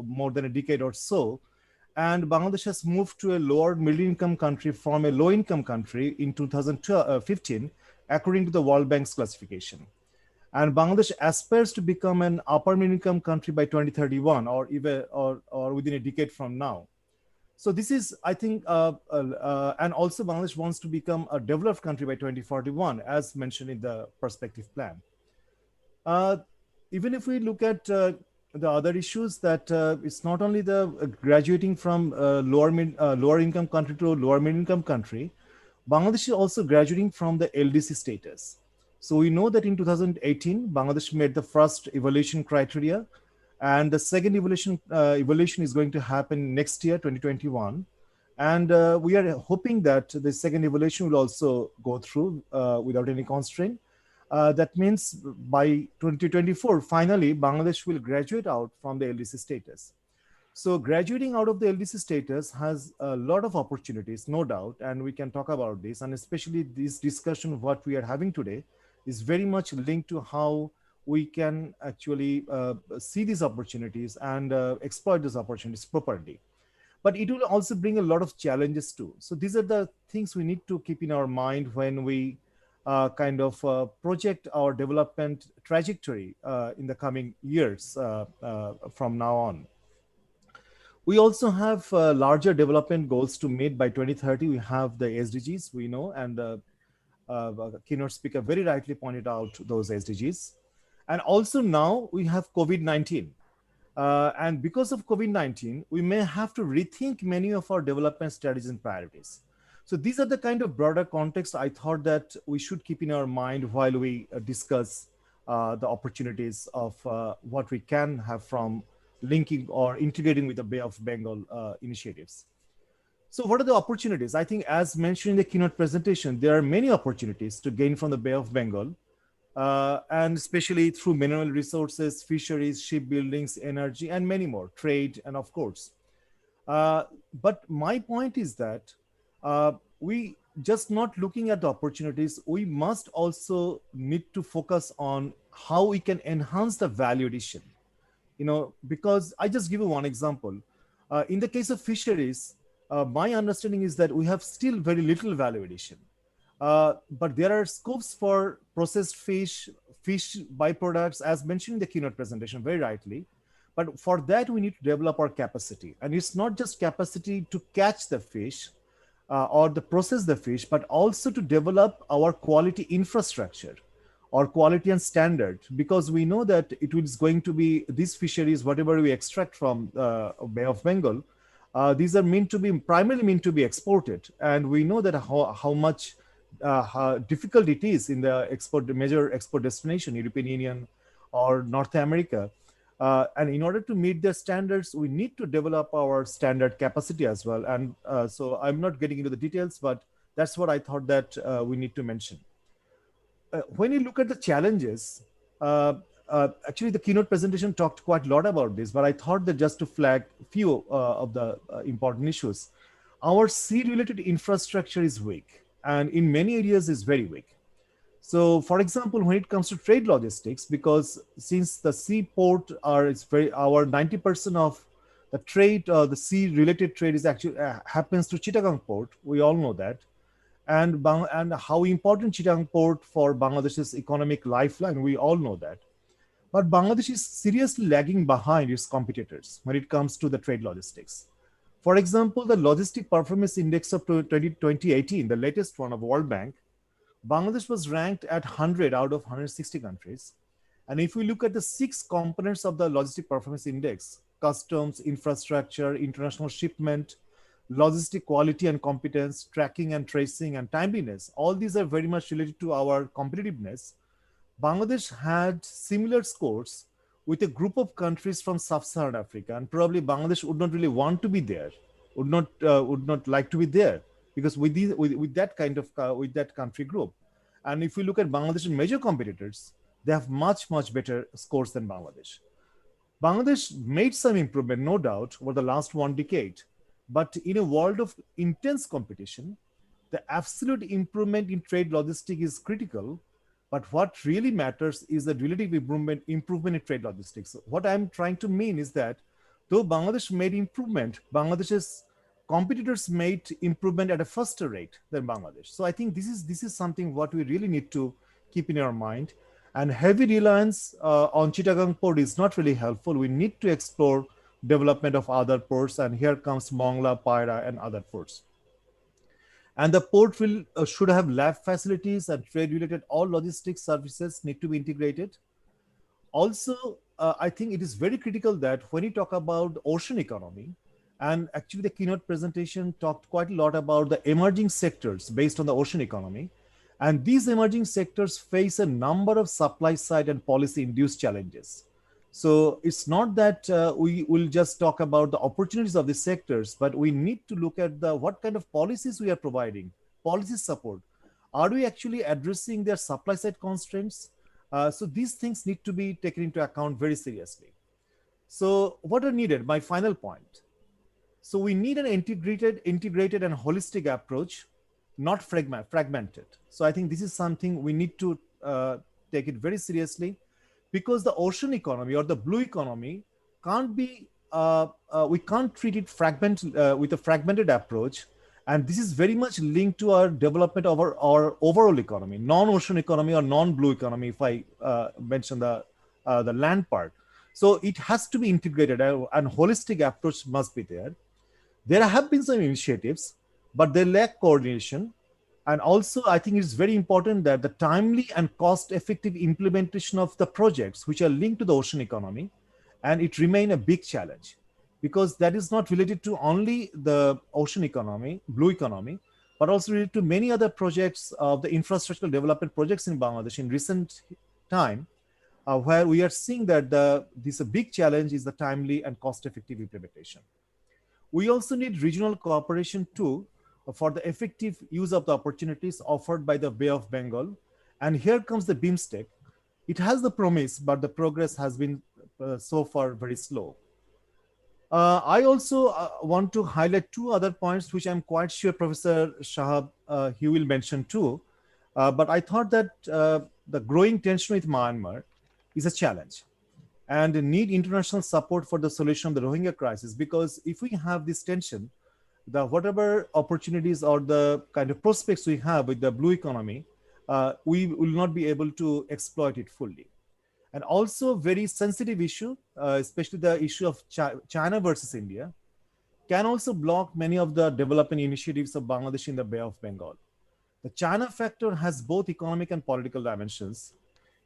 E: more than a decade or so. And Bangladesh has moved to a lower middle income country from a low income country in 2015, according to the World Bank's classification. And Bangladesh aspires to become an upper middle income country by 2031 or even or within a decade from now. So this is, I think, and also Bangladesh wants to become a developed country by 2041, as mentioned in the perspective plan. Even if we look at the other issues, that it's not only the graduating from lower income country to lower middle income country, Bangladesh is also graduating from the LDC status. So we know that in 2018, Bangladesh made the first evaluation criteria, and the second evaluation is going to happen next year, 2021. And we are hoping that the second evaluation will also go through without any constraint. That means by 2024, finally, Bangladesh will graduate out from the LDC status. So graduating out of the LDC status has a lot of opportunities, no doubt, and we can talk about this. And especially this discussion, what we are having today, is very much linked to how we can actually see these opportunities and exploit these opportunities properly. But it will also bring a lot of challenges too. So these are the things we need to keep in our mind when we project our development trajectory in the coming years from now on. We also have larger development goals to meet by 2030. We have the SDGs, we know, and the keynote speaker very rightly pointed out those SDGs. And also now we have COVID-19. And because of COVID-19, we may have to rethink many of our development strategies and priorities. So these are the kind of broader context I thought that we should keep in our mind while we discuss the opportunities of what we can have from linking or integrating with the Bay of Bengal initiatives. So what are the opportunities? I think as mentioned in the keynote presentation, there are many opportunities to gain from the Bay of Bengal, and especially through mineral resources, fisheries, shipbuildings, energy, and many more, trade, and of course. But my point is that we just not looking at the opportunities, we must also need to focus on how we can enhance the value addition. Because I just give you one example. In the case of fisheries, my understanding is that we have still very little value addition. But there are scopes for processed fish byproducts, as mentioned in the keynote presentation very rightly. But for that, we need to develop our capacity. And it's not just capacity to catch the fish or to process the fish, but also to develop our quality infrastructure or quality and standard, because we know that it is going to be these fisheries, whatever we extract from Bay of Bengal, these are primarily meant to be exported. And we know that how much how difficult it is in the major export destination, European Union or North America. And in order to meet their standards, we need to develop our standard capacity as well. And so I'm not getting into the details, but that's what I thought that we need to mention. When you look at the challenges, actually the keynote presentation talked quite a lot about this, but I thought that just to flag a few of the important issues. Our sea-related infrastructure is weak, and in many areas is very weak. So for example, when it comes to trade logistics, because since the seaport our 90% of the trade, the sea-related trade is actually happens to Chittagong port, we all know that. And how important Chittagong port for Bangladesh's economic lifeline, we all know that. But Bangladesh is seriously lagging behind its competitors when it comes to the trade logistics. For example, the Logistic Performance Index of 2018, the latest one of World Bank, Bangladesh was ranked at 100 out of 160 countries. And if we look at the 6 components of the Logistic Performance Index, customs, infrastructure, international shipment, logistic quality and competence, tracking and tracing, and timeliness, all these are very much related to our competitiveness. Bangladesh had similar scores with a group of countries from sub-Saharan Africa, and probably Bangladesh would not really want to be there, would not like to be there, because with that country group. And if we look at Bangladesh's major competitors, they have much better scores than Bangladesh. Bangladesh made some improvement, no doubt, over the last 1 decade. But in a world of intense competition, the absolute improvement in trade logistics is critical. But what really matters is the relative improvement in trade logistics. So what I'm trying to mean is that though Bangladesh made improvement, Bangladesh's competitors made improvement at a faster rate than Bangladesh. So I think this is something what we really need to keep in our mind. And heavy reliance on Chittagong port is not really helpful. We need to explore development of other ports, and here comes Mongla, Paira, and other ports. And the port should have lab facilities and trade-related all logistics services need to be integrated. Also, I think it is very critical that when you talk about ocean economy, and actually the keynote presentation talked quite a lot about the emerging sectors based on the ocean economy. And these emerging sectors face a number of supply side and policy induced challenges. So it's not that we will just talk about the opportunities of these sectors, but we need to look at what kind of policies we are providing, policy support. Are we actually addressing their supply side constraints? So these things need to be taken into account very seriously. So what are needed? My final point. So we need an integrated and holistic approach, not fragmented. So I think this is something we need to take it very seriously, because the ocean economy or the blue economy can't be, we can't treat it with a fragmented approach. And this is very much linked to our development of our overall economy, non-ocean economy or non-blue economy, if I mention the land part. So it has to be integrated, and holistic approach must be there. There have been some initiatives, but they lack coordination. And also, I think it's very important that the timely and cost-effective implementation of the projects which are linked to the ocean economy, and it remain a big challenge, because that is not related to only the ocean economy, blue economy, but also related to many other projects of the infrastructural development projects in Bangladesh in recent time, where we are seeing that this big challenge is the timely and cost-effective implementation. We also need regional cooperation too, for the effective use of the opportunities offered by the Bay of Bengal. And here comes the BIMSTEC. It has the promise, but the progress has been so far very slow. I also want to highlight two other points, which I'm quite sure Professor Shahab, he will mention too. But I thought that the growing tension with Myanmar is a challenge, and need international support for the solution of the Rohingya crisis. Because if we have this tension, whatever opportunities or the kind of prospects we have with the blue economy, we will not be able to exploit it fully. And also very sensitive issue, especially the issue of China versus India, can also block many of the development initiatives of Bangladesh in the Bay of Bengal. The China factor has both economic and political dimensions.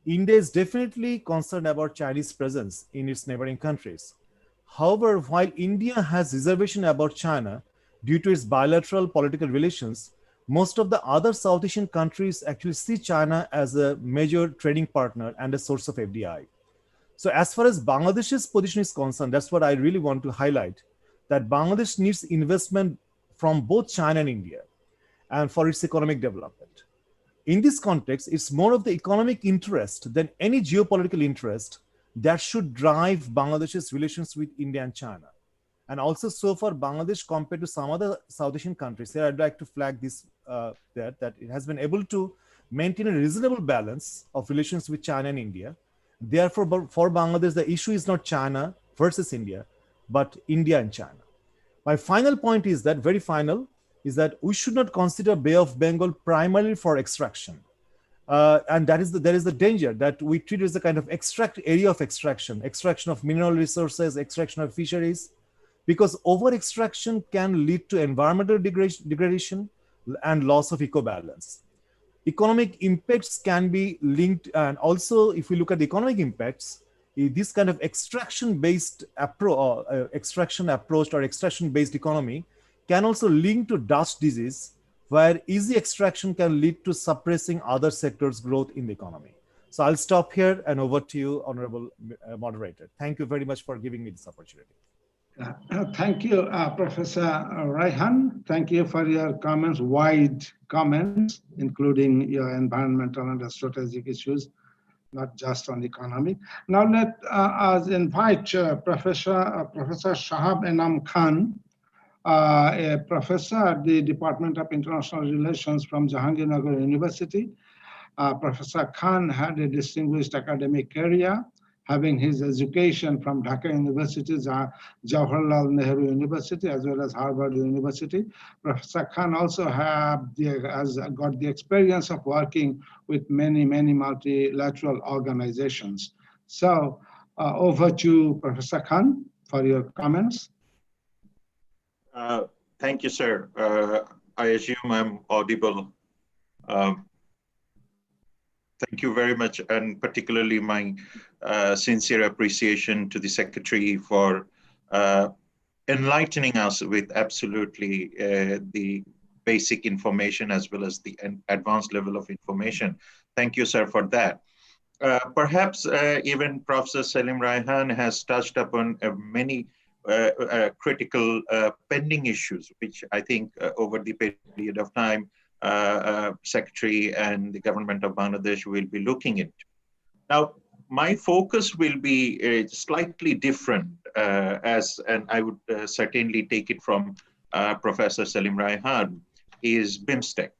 E: India is definitely concerned about Chinese presence in its neighboring countries. However, while India has reservation about China due to its bilateral political relations, most of the other South Asian countries actually see China as a major trading partner and a source of FDI. So as far as Bangladesh's position is concerned, that's what I really want to highlight, that Bangladesh needs investment from both China and India, and for its economic development. In this context, it's more of the economic interest than any geopolitical interest that should drive Bangladesh's relations with India and China. And also, so far, Bangladesh, compared to some other South Asian countries, here I'd like to flag this, that it has been able to maintain a reasonable balance of relations with China and India. Therefore, for Bangladesh, the issue is not China versus India, but India and China. My final point is that, very final, is that we should not consider Bay of Bengal primarily for extraction. And there is the danger that we treat it as a kind of area of extraction of mineral resources, extraction of fisheries, because over-extraction can lead to environmental degradation and loss of eco-balance. Economic impacts can be linked, and also if we look at the economic impacts, this kind of extraction-based approach or extraction-based economy can also link to dust disease, where easy extraction can lead to suppressing other sectors' growth in the economy. So I'll stop here, and over to you, Honorable Moderator. Thank you very much for giving me this opportunity.
A: Thank you, Professor Raihan. Thank you for your comments, wide comments, including your environmental and strategic issues, not just on economic. Now let us invite Professor Shahab Enam Khan, a professor at the Department of International Relations from Jahangirnagar University. Professor Khan had a distinguished academic career, having his education from Dhaka University, Jawaharlal Nehru University, as well as Harvard University. Professor Khan also has got the experience of working with many multilateral organizations. So over to Professor Khan for your comments.
F: Thank you, sir. I assume I'm audible. Thank you very much, and particularly my sincere appreciation to the Secretary for enlightening us with absolutely the basic information as well as the advanced level of information. Thank you, sir, for that. Perhaps even Professor Salim Raihan has touched upon many critical pending issues, which I think over the period of time, Secretary and the government of Bangladesh will be looking into. Now, my focus will be slightly different, and I would certainly take it from Professor Salim Raihan, is BIMSTEC.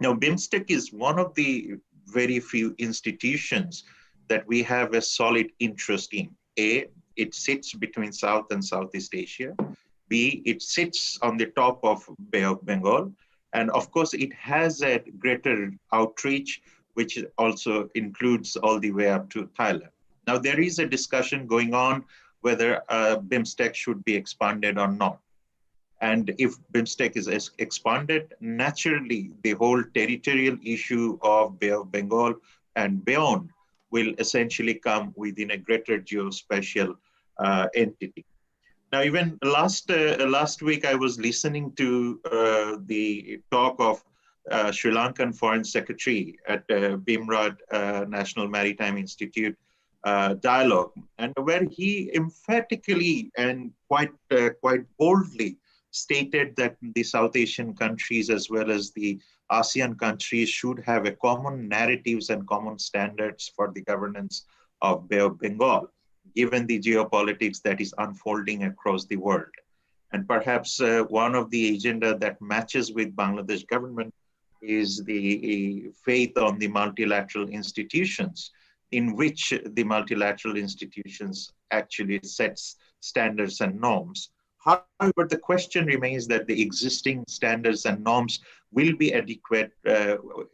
F: Now, BIMSTEC is one of the very few institutions that we have a solid interest in. A, it sits between South and Southeast Asia. B, it sits on the top of Bay of Bengal. And of course, it has a greater outreach, which also includes all the way up to Thailand. Now, there is a discussion going on whether BIMSTEC should be expanded or not. And if BIMSTEC is expanded, naturally, the whole territorial issue of Bay of Bengal and beyond will essentially come within a greater geospatial entity. Now, even last week, I was listening to the talk of Sri Lankan Foreign Secretary at BIMRAD National Maritime Institute dialogue, and where he emphatically and quite boldly stated that the South Asian countries as well as the ASEAN countries should have a common narratives and common standards for the governance of Bay of Bengal, given the geopolitics that is unfolding across the world. And perhaps one of the agenda that matches with Bangladesh government is the faith on the multilateral institutions, in which the multilateral institutions actually sets standards and norms. However, the question remains that the existing standards and norms will be adequate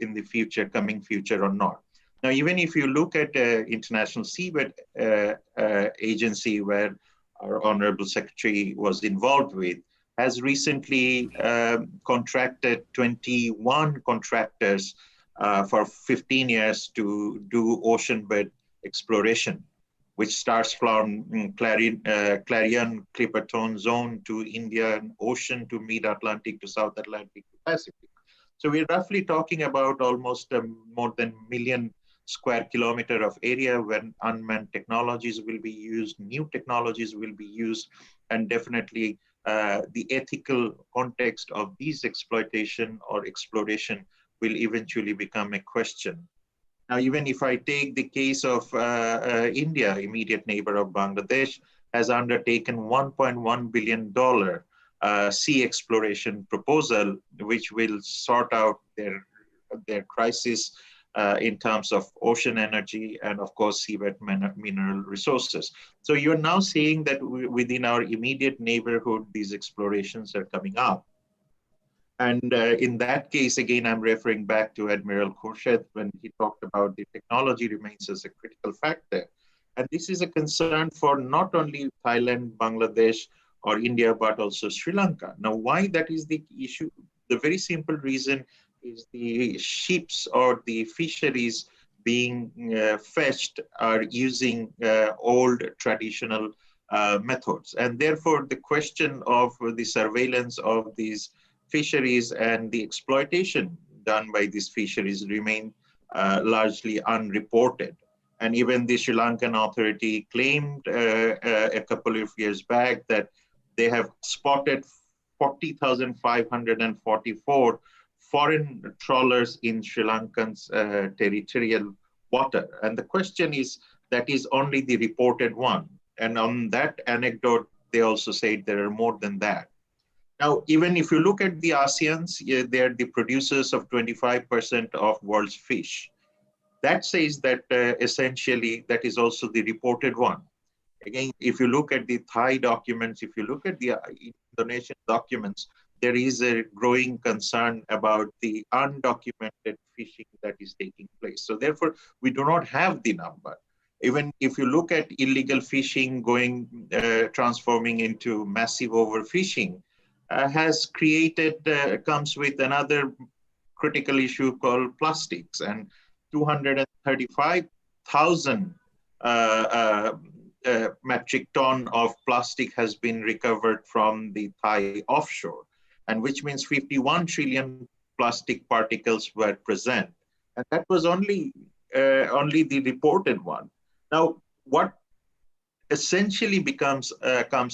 F: in the future, coming future or not. Now, even if you look at International Seabed Agency, where our Honorable Secretary was involved with, has recently contracted 21 contractors for 15 years to do ocean bed exploration, which starts from Clarion Clipperton Zone to Indian Ocean to Mid-Atlantic to South Atlantic to Pacific. So we're roughly talking about almost more than 1 million square kilometer of area when unmanned technologies will be used, new technologies will be used, and definitely the ethical context of these exploitation or exploration will eventually become a question. Now, even if I take the case of India, immediate neighbor of Bangladesh, has undertaken $1.1 billion sea exploration proposal, which will sort out their crisis in terms of ocean energy and, of course, seabed mineral resources. So you're now seeing that within our immediate neighborhood, these explorations are coming up. And in that case, again, I'm referring back to Admiral Khurshid when he talked about the technology remains as a critical factor. And this is a concern for not only Thailand, Bangladesh, or India, but also Sri Lanka. Now, why that is the issue? The very simple reason is the ships or the fisheries being fetched are using old traditional methods. And therefore, the question of the surveillance of these fisheries and the exploitation done by these fisheries remain largely unreported. And even the Sri Lankan authority claimed a couple of years back that they have spotted 40,544 foreign trawlers in Sri Lankan's territorial water. And the question is, that is only the reported one. And on that anecdote, they also said there are more than that. Now, even if you look at the ASEANs, they're the producers of 25% of world's fish. That says that essentially that is also the reported one. Again, if you look at the Thai documents, if you look at the Indonesian documents, there is a growing concern about the undocumented fishing that is taking place. So therefore, we do not have the number. Even if you look at illegal fishing transforming into massive overfishing, has created, comes with another critical issue called plastics, and 235,000 metric ton of plastic has been recovered from the Thai offshore. and which means 51 trillion plastic particles were present. And that was only the reported one. Now, what essentially comes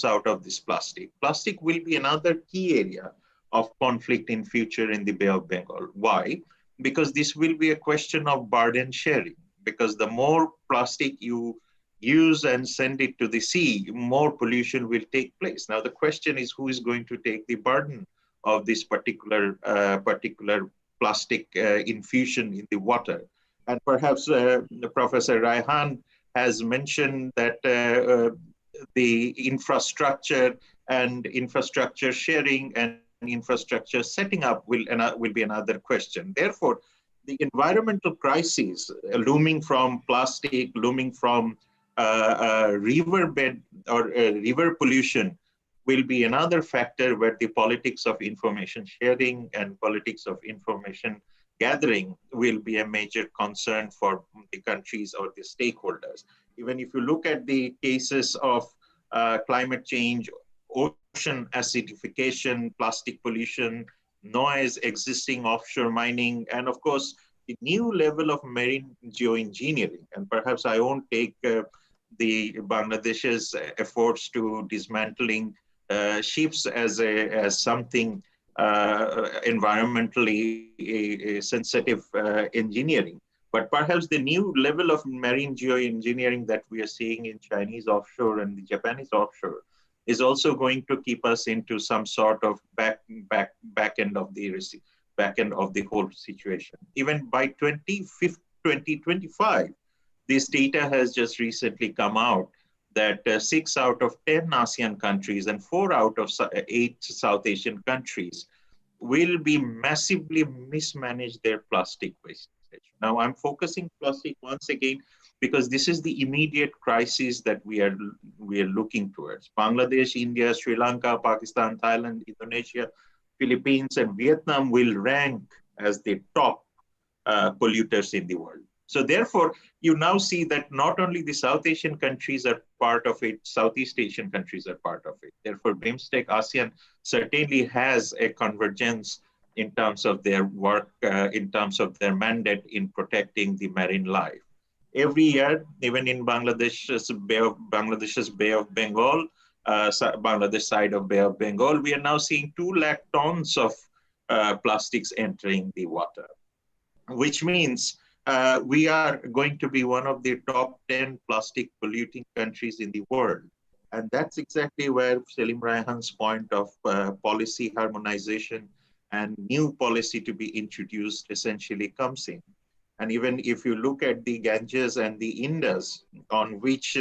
F: out of this plastic? Plastic will be another key area of conflict in future in the Bay of Bengal. Why? Because this will be a question of burden sharing. Because the more plastic you use and send it to the sea, more pollution will take place. Now the question is, who is going to take the burden of this particular plastic infusion in the water? And perhaps Professor Raihan has mentioned that the infrastructure and infrastructure sharing and infrastructure setting up will be another question. Therefore, the environmental crisis looming from plastic, looming from riverbed or river pollution will be another factor where the politics of information sharing and politics of information gathering will be a major concern for the countries or the stakeholders. Even if you look at the cases of climate change, ocean acidification, plastic pollution, noise, existing offshore mining, and of course, the new level of marine geoengineering. And perhaps I won't take the Bangladesh's efforts to dismantling ships as something environmentally sensitive engineering. But perhaps the new level of marine geoengineering that we are seeing in Chinese offshore and the Japanese offshore is also going to keep us into some sort of back end of the whole situation. Even by 2025, this data has just recently come out that 6 out of 10 ASEAN countries and 4 out of 8 South Asian countries will be massively mismanage their plastic wastage. Now I'm focusing plastic once again because this is the immediate crisis that we are looking towards. Bangladesh, India, Sri Lanka, Pakistan, Thailand, Indonesia, Philippines, and Vietnam will rank as the top polluters in the world. So therefore, you now see that not only the South Asian countries are part of it, Southeast Asian countries are part of it. Therefore, BIMSTEC ASEAN certainly has a convergence in terms of their work, in terms of their mandate in protecting the marine life. Every year, even in Bangladesh's Bay of Bengal, Bangladesh side of Bay of Bengal, we are now seeing 2 lakh tons of plastics entering the water, which means we are going to be one of the top 10 plastic polluting countries in the world. And that's exactly where Selim Raihan's point of policy harmonization and new policy to be introduced essentially comes in. And even if you look at the Ganges and the Indus, on which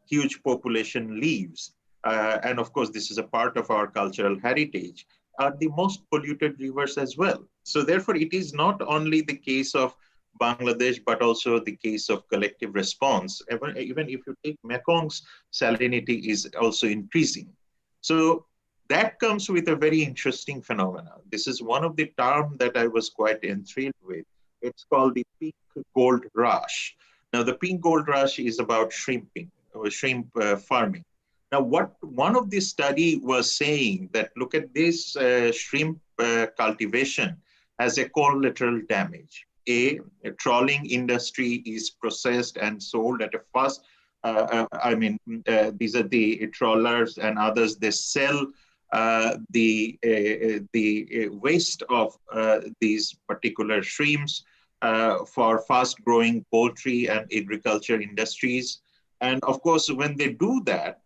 F: huge population lives, and of course this is a part of our cultural heritage, are the most polluted rivers as well. So therefore it is not only the case of Bangladesh, but also the case of collective response. Even if you take Mekong's salinity is also increasing. So that comes with a very interesting phenomenon. This is one of the terms that I was quite enthralled with. It's called the pink gold rush. Now the pink gold rush is about shrimping or shrimp farming. Now what one of the study was saying that look at this shrimp cultivation as a collateral damage. A trawling industry is processed and sold at a fast. These are the trawlers and others. They sell the waste of these particular shrimps for fast-growing poultry and agriculture industries. And of course, when they do that,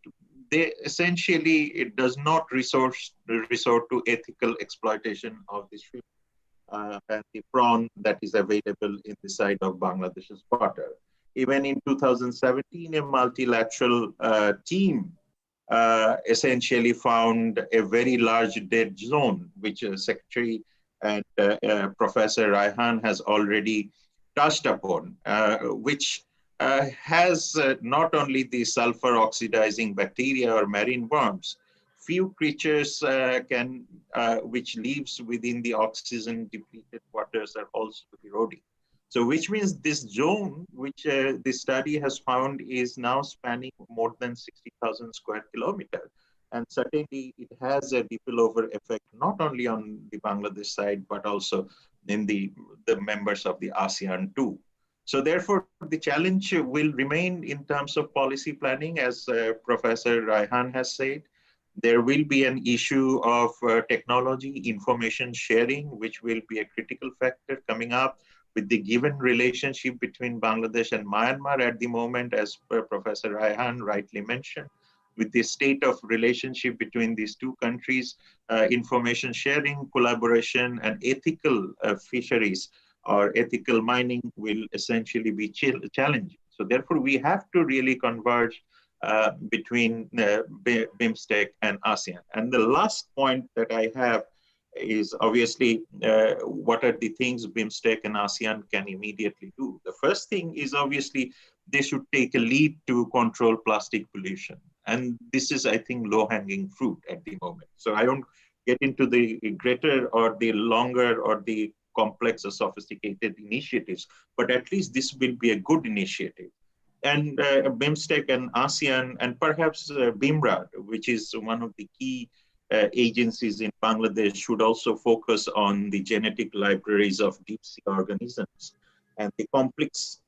F: they essentially it does not resort to ethical exploitation of the shrimp. And the prawn that is available in the side of Bangladesh's water. Even in 2017, a multilateral team essentially found a very large dead zone, which Secretary and Professor Raihan has already touched upon, which has not only the sulfur oxidizing bacteria or marine worms, few creatures which lives within the oxygen depleted waters are also eroding. So which means this zone, which this study has found is now spanning more than 60,000 square kilometers. And certainly it has a spillover effect not only on the Bangladesh side, but also in the members of the ASEAN too. So therefore, the challenge will remain in terms of policy planning, as Professor Raihan has said. There will be an issue of technology, information sharing, which will be a critical factor coming up with the given relationship between Bangladesh and Myanmar at the moment, as Professor Raihan rightly mentioned. With the state of relationship between these two countries, information sharing, collaboration, and ethical fisheries or ethical mining will essentially be challenging. So therefore, we have to really converge between BIMSTEC and ASEAN. And the last point that I have is obviously what are the things BIMSTEC and ASEAN can immediately do. The first thing is obviously they should take a lead to control plastic pollution. And this is, I think, low-hanging fruit at the moment. So I don't get into the greater or the longer or the complex or sophisticated initiatives, but at least this will be a good initiative. And BIMSTEC and ASEAN and perhaps BIMRAD, which is one of the key agencies in Bangladesh, should also focus on the genetic libraries of deep sea organisms and the complex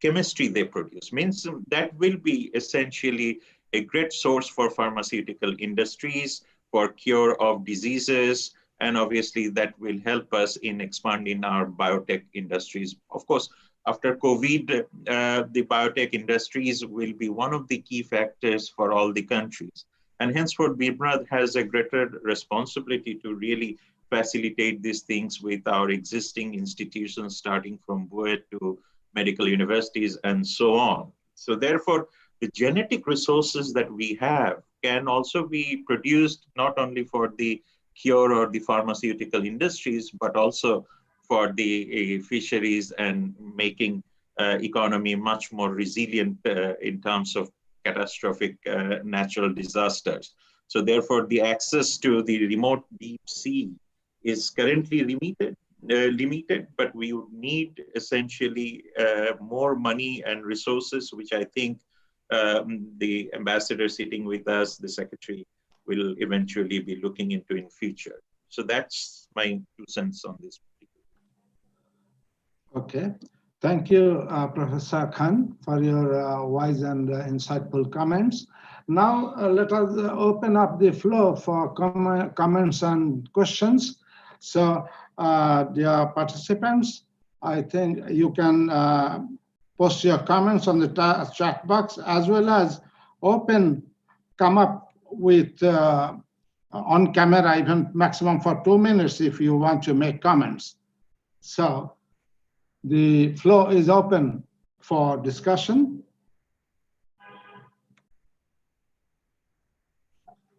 F: chemistry they produce. Means that will be essentially a great source for pharmaceutical industries, for cure of diseases, and obviously that will help us in expanding our biotech industries. Of course, after COVID, the biotech industries will be one of the key factors for all the countries. And henceforth, BIMRAD has a greater responsibility to really facilitate these things with our existing institutions, starting from BUET to medical universities and so on. So therefore, the genetic resources that we have can also be produced not only for the cure or the pharmaceutical industries, but also for the fisheries and making economy much more resilient in terms of catastrophic natural disasters. So therefore, the access to the remote deep sea is currently limited, but we would need essentially more money and resources, which I think the ambassador sitting with us, the secretary, will eventually be looking into in future. So that's my 2 cents on this.
A: Okay. Thank you, Professor Khan, for your wise and insightful comments. Now, let us open up the floor for comments and questions. So, dear participants, I think you can post your comments on the chat box, as well as come up with on camera, even maximum for 2 minutes if you want to make comments. So the floor is open for discussion.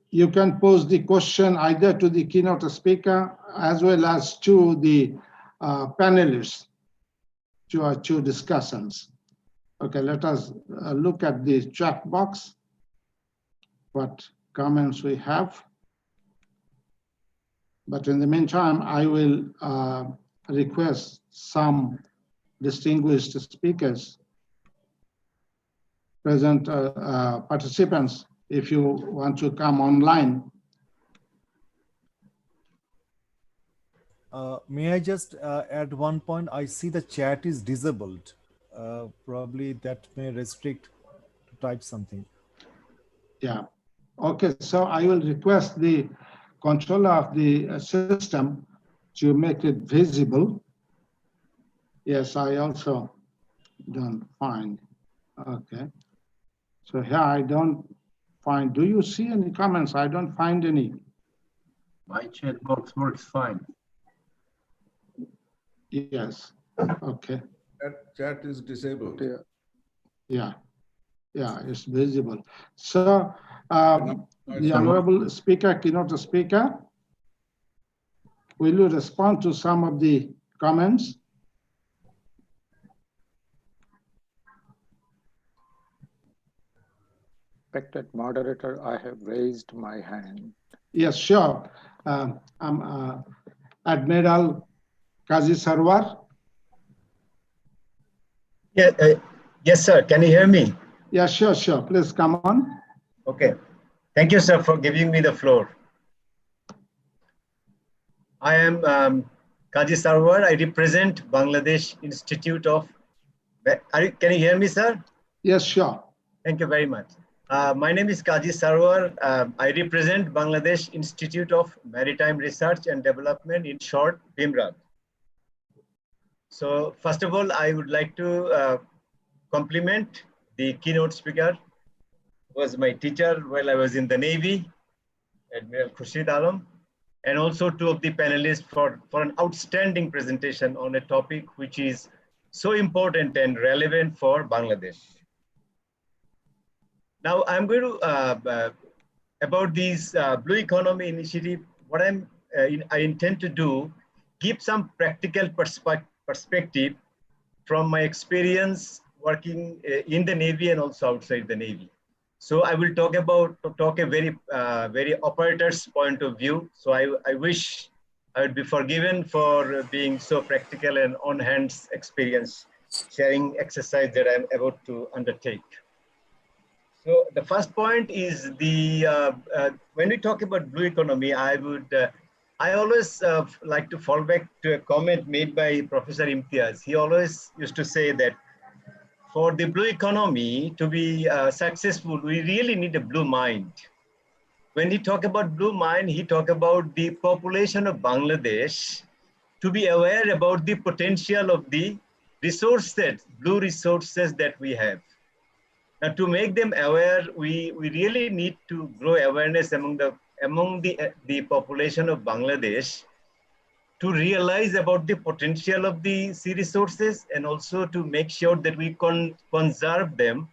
A: You can pose the question either to the keynote speaker as well as to the panelists, to our 2 discussants. Okay, let us look at the chat box, what comments we have. But in the meantime, I will request some distinguished speakers, present participants, if you want to come online.
E: May I just add one point? I see the chat is disabled. Probably that may restrict to type something.
A: Yeah. Okay, so I will request the controller of the system to make it visible. Yes, I also don't find. Okay. So here I don't find. Do you see any comments? I don't find any.
B: My chat box works fine.
A: Yes. Okay.
C: That chat is disabled.
A: Yeah. Yeah, it's visible. So the honorable speaker, keynote speaker, will you respond to some of the comments?
G: Respected moderator, I have raised my hand.
A: Yes, sure. I'm Admiral Kazi Sarwar.
H: Yeah, yes, sir. Can you hear me?
A: Yeah, sure. Please come on.
H: Okay. Thank you, sir, for giving me the floor. I am Kaji Sarwar. I represent Bangladesh Institute of. Can you hear me, sir?
A: Yes, sure.
H: Thank you very much. My name is Kaji Sarwar. I represent Bangladesh Institute of Maritime Research and Development, in short, BIMRAD. So first of all, I would like to compliment the keynote speaker, who was my teacher while I was in the Navy, Admiral Khurshid Alam, and also two of the panelists for an outstanding presentation on a topic which is so important and relevant for Bangladesh. Now I'm going to, about this Blue Economy Initiative, what I intend to do, give some practical perspective from my experience working in the Navy and also outside the Navy. So I will talk a very operator's point of view. So I wish I would be forgiven for being so practical and on-hands experience sharing exercise that I'm about to undertake. So the first point is when we talk about blue economy, I always like to fall back to a comment made by Professor Imtiaz. He always used to say that for the blue economy to be successful, we really need a blue mind. When he talk about blue mind, he talk about the population of Bangladesh to be aware about the potential of the resources, blue resources that we have. Now, to make them aware, we really need to grow awareness among the population of Bangladesh to realize about the potential of the sea resources and also to make sure that we conserve them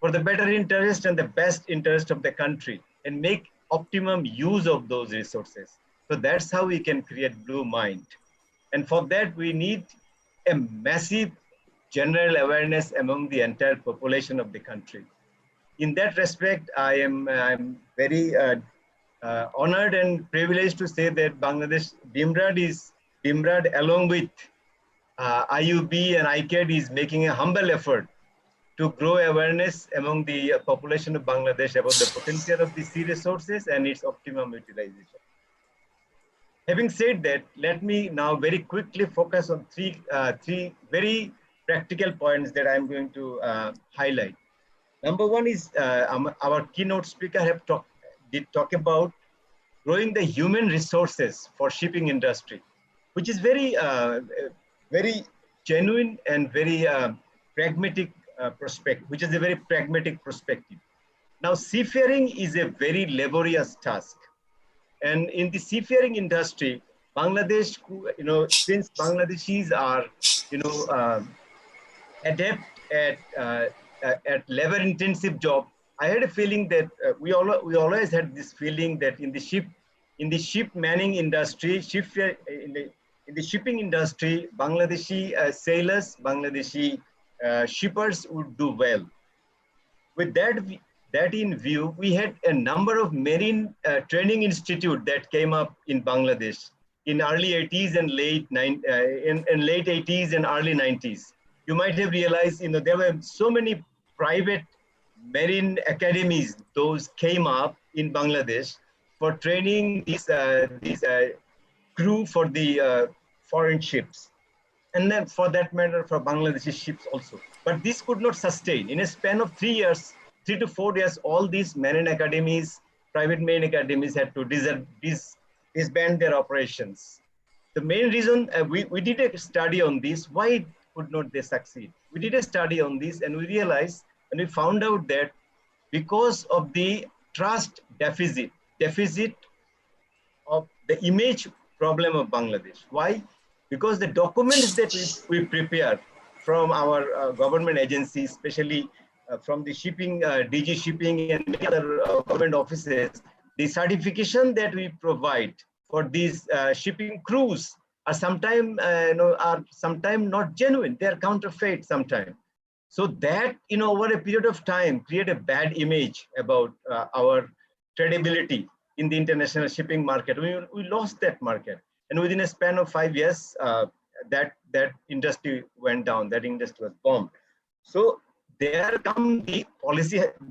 H: for the better interest and the best interest of the country and make optimum use of those resources. So that's how we can create blue mind. And for that, we need a massive general awareness among the entire population of the country. In that respect, I'm very honored and privileged to say that Bangladesh BIMRAD along with IUB and ICAD is making a humble effort to grow awareness among the population of Bangladesh about the potential of the sea resources and its optimum utilization. Having said that, let me now very quickly focus on three very practical points that I'm going to highlight. Number one is our keynote speaker did talk about growing the human resources for shipping industry, which is very genuine and very pragmatic perspective, which is a very pragmatic perspective. Now, seafaring is a very laborious task. And in the seafaring industry, Bangladesh, since Bangladeshis are, adept at labor-intensive job, I had a feeling that we always had this feeling that in the ship manning industry, in the shipping industry, Bangladeshi sailors, Bangladeshi shippers would do well. With that in view, we had a number of marine training institute that came up in Bangladesh in early 80s and late 80s and early 90s. You might have realized, there were so many private marine academies, those came up in Bangladesh for training these crew for the foreign ships. And then for that matter, for Bangladeshi ships also. But this could not sustain. In a span of 3 to 4 years, all these marine academies, private marine academies had to disband their operations. The main reason, we did a study on this, why could not they succeed? We did a study on this and we realized, and we found out that because of the trust deficit of the image problem of Bangladesh. Why? Because the documents that we prepare from our government agencies, especially from the shipping, DG Shipping and many other government offices, the certification that we provide for these shipping crews are sometimes not genuine. They are counterfeit sometimes. So that, over a period of time, create a bad image about our credibility in the international shipping market. We lost that market. And within a span of 5 years, that industry went down, that industry was bombed. So there come the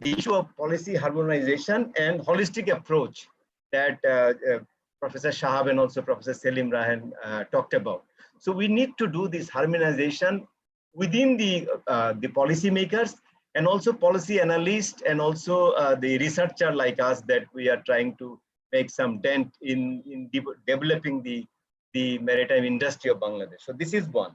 H: issue of policy harmonization and holistic approach that Professor Shahab and also Professor Selim Raihan talked about. So we need to do this harmonization within the policymakers and also policy analysts and also the researcher like us, that we are trying to make some dent in developing the maritime industry of Bangladesh. So this is one.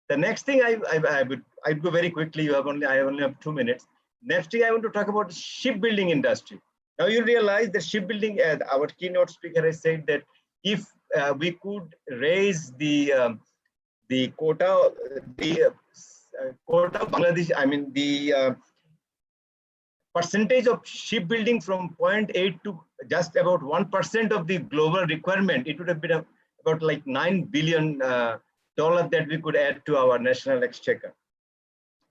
H: The next thing I'd go very quickly. I only have 2 minutes. Next thing I want to talk about shipbuilding industry. Now you realize that shipbuilding, our keynote speaker has said that if we could raise the quota, quota of Bangladesh, I mean the percentage of shipbuilding from 0.8 to just about 1% of the global requirement, it would have been about like $9 billion that we could add to our national exchequer.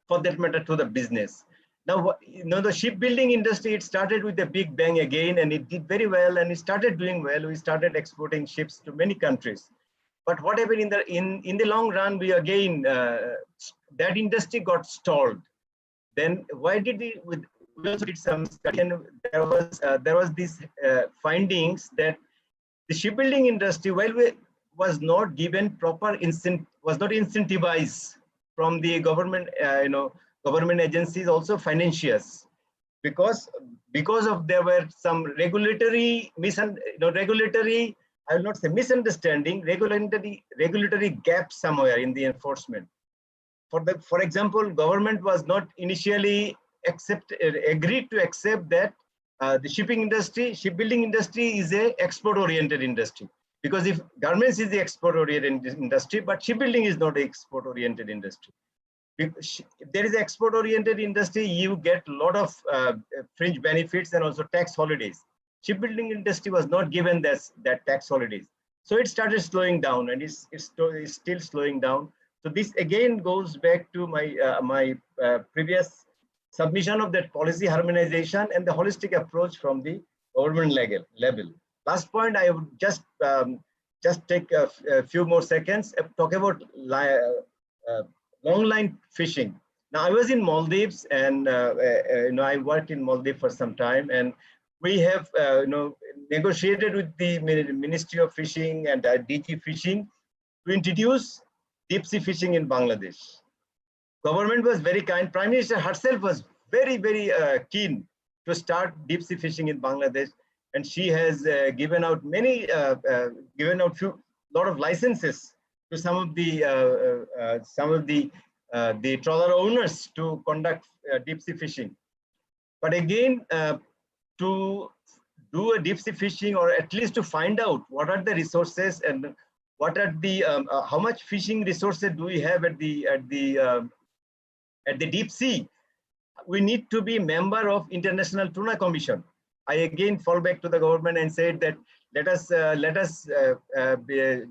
H: For that matter, to the business. Now, the shipbuilding industry, it started with a big bang again, and it did very well, and it started doing well. We started exporting ships to many countries. But what happened in the long run, we again, that industry got stalled. Then why did we also did some study, and there was these findings that the shipbuilding industry, while we was not given proper was not incentivized from the government, government agencies, also financiers, because of there were some regulatory I will not say misunderstanding, regulatory gaps somewhere in the enforcement. For example, government was not initially agreed to accept that the shipbuilding industry is a export-oriented industry. Because if garments is the export-oriented industry, but shipbuilding is not an export-oriented industry. If there is an export-oriented industry, you get a lot of fringe benefits and also tax holidays. Shipbuilding industry was not given that tax holidays. So it started slowing down, and it's still slowing down. So this again goes back to my previous submission of that policy harmonization and the holistic approach from the government level. Last point, I would just take a few more seconds, talk about long line fishing. Now, I was in Maldives, and I worked in Maldives for some time, and we have negotiated with the Ministry of Fishing and DG Fishing to introduce deep sea fishing in Bangladesh. Government was very kind. Prime Minister herself was very, very keen to start deep sea fishing in Bangladesh. And she has given out lot of licenses to some of the trawler owners to conduct deep sea fishing. But again, to do a deep sea fishing, or at least to find out what are the resources and what are the how much fishing resources do we have at the deep sea, we need to be member of International Tuna Commission. I again fall back to the government and said that let us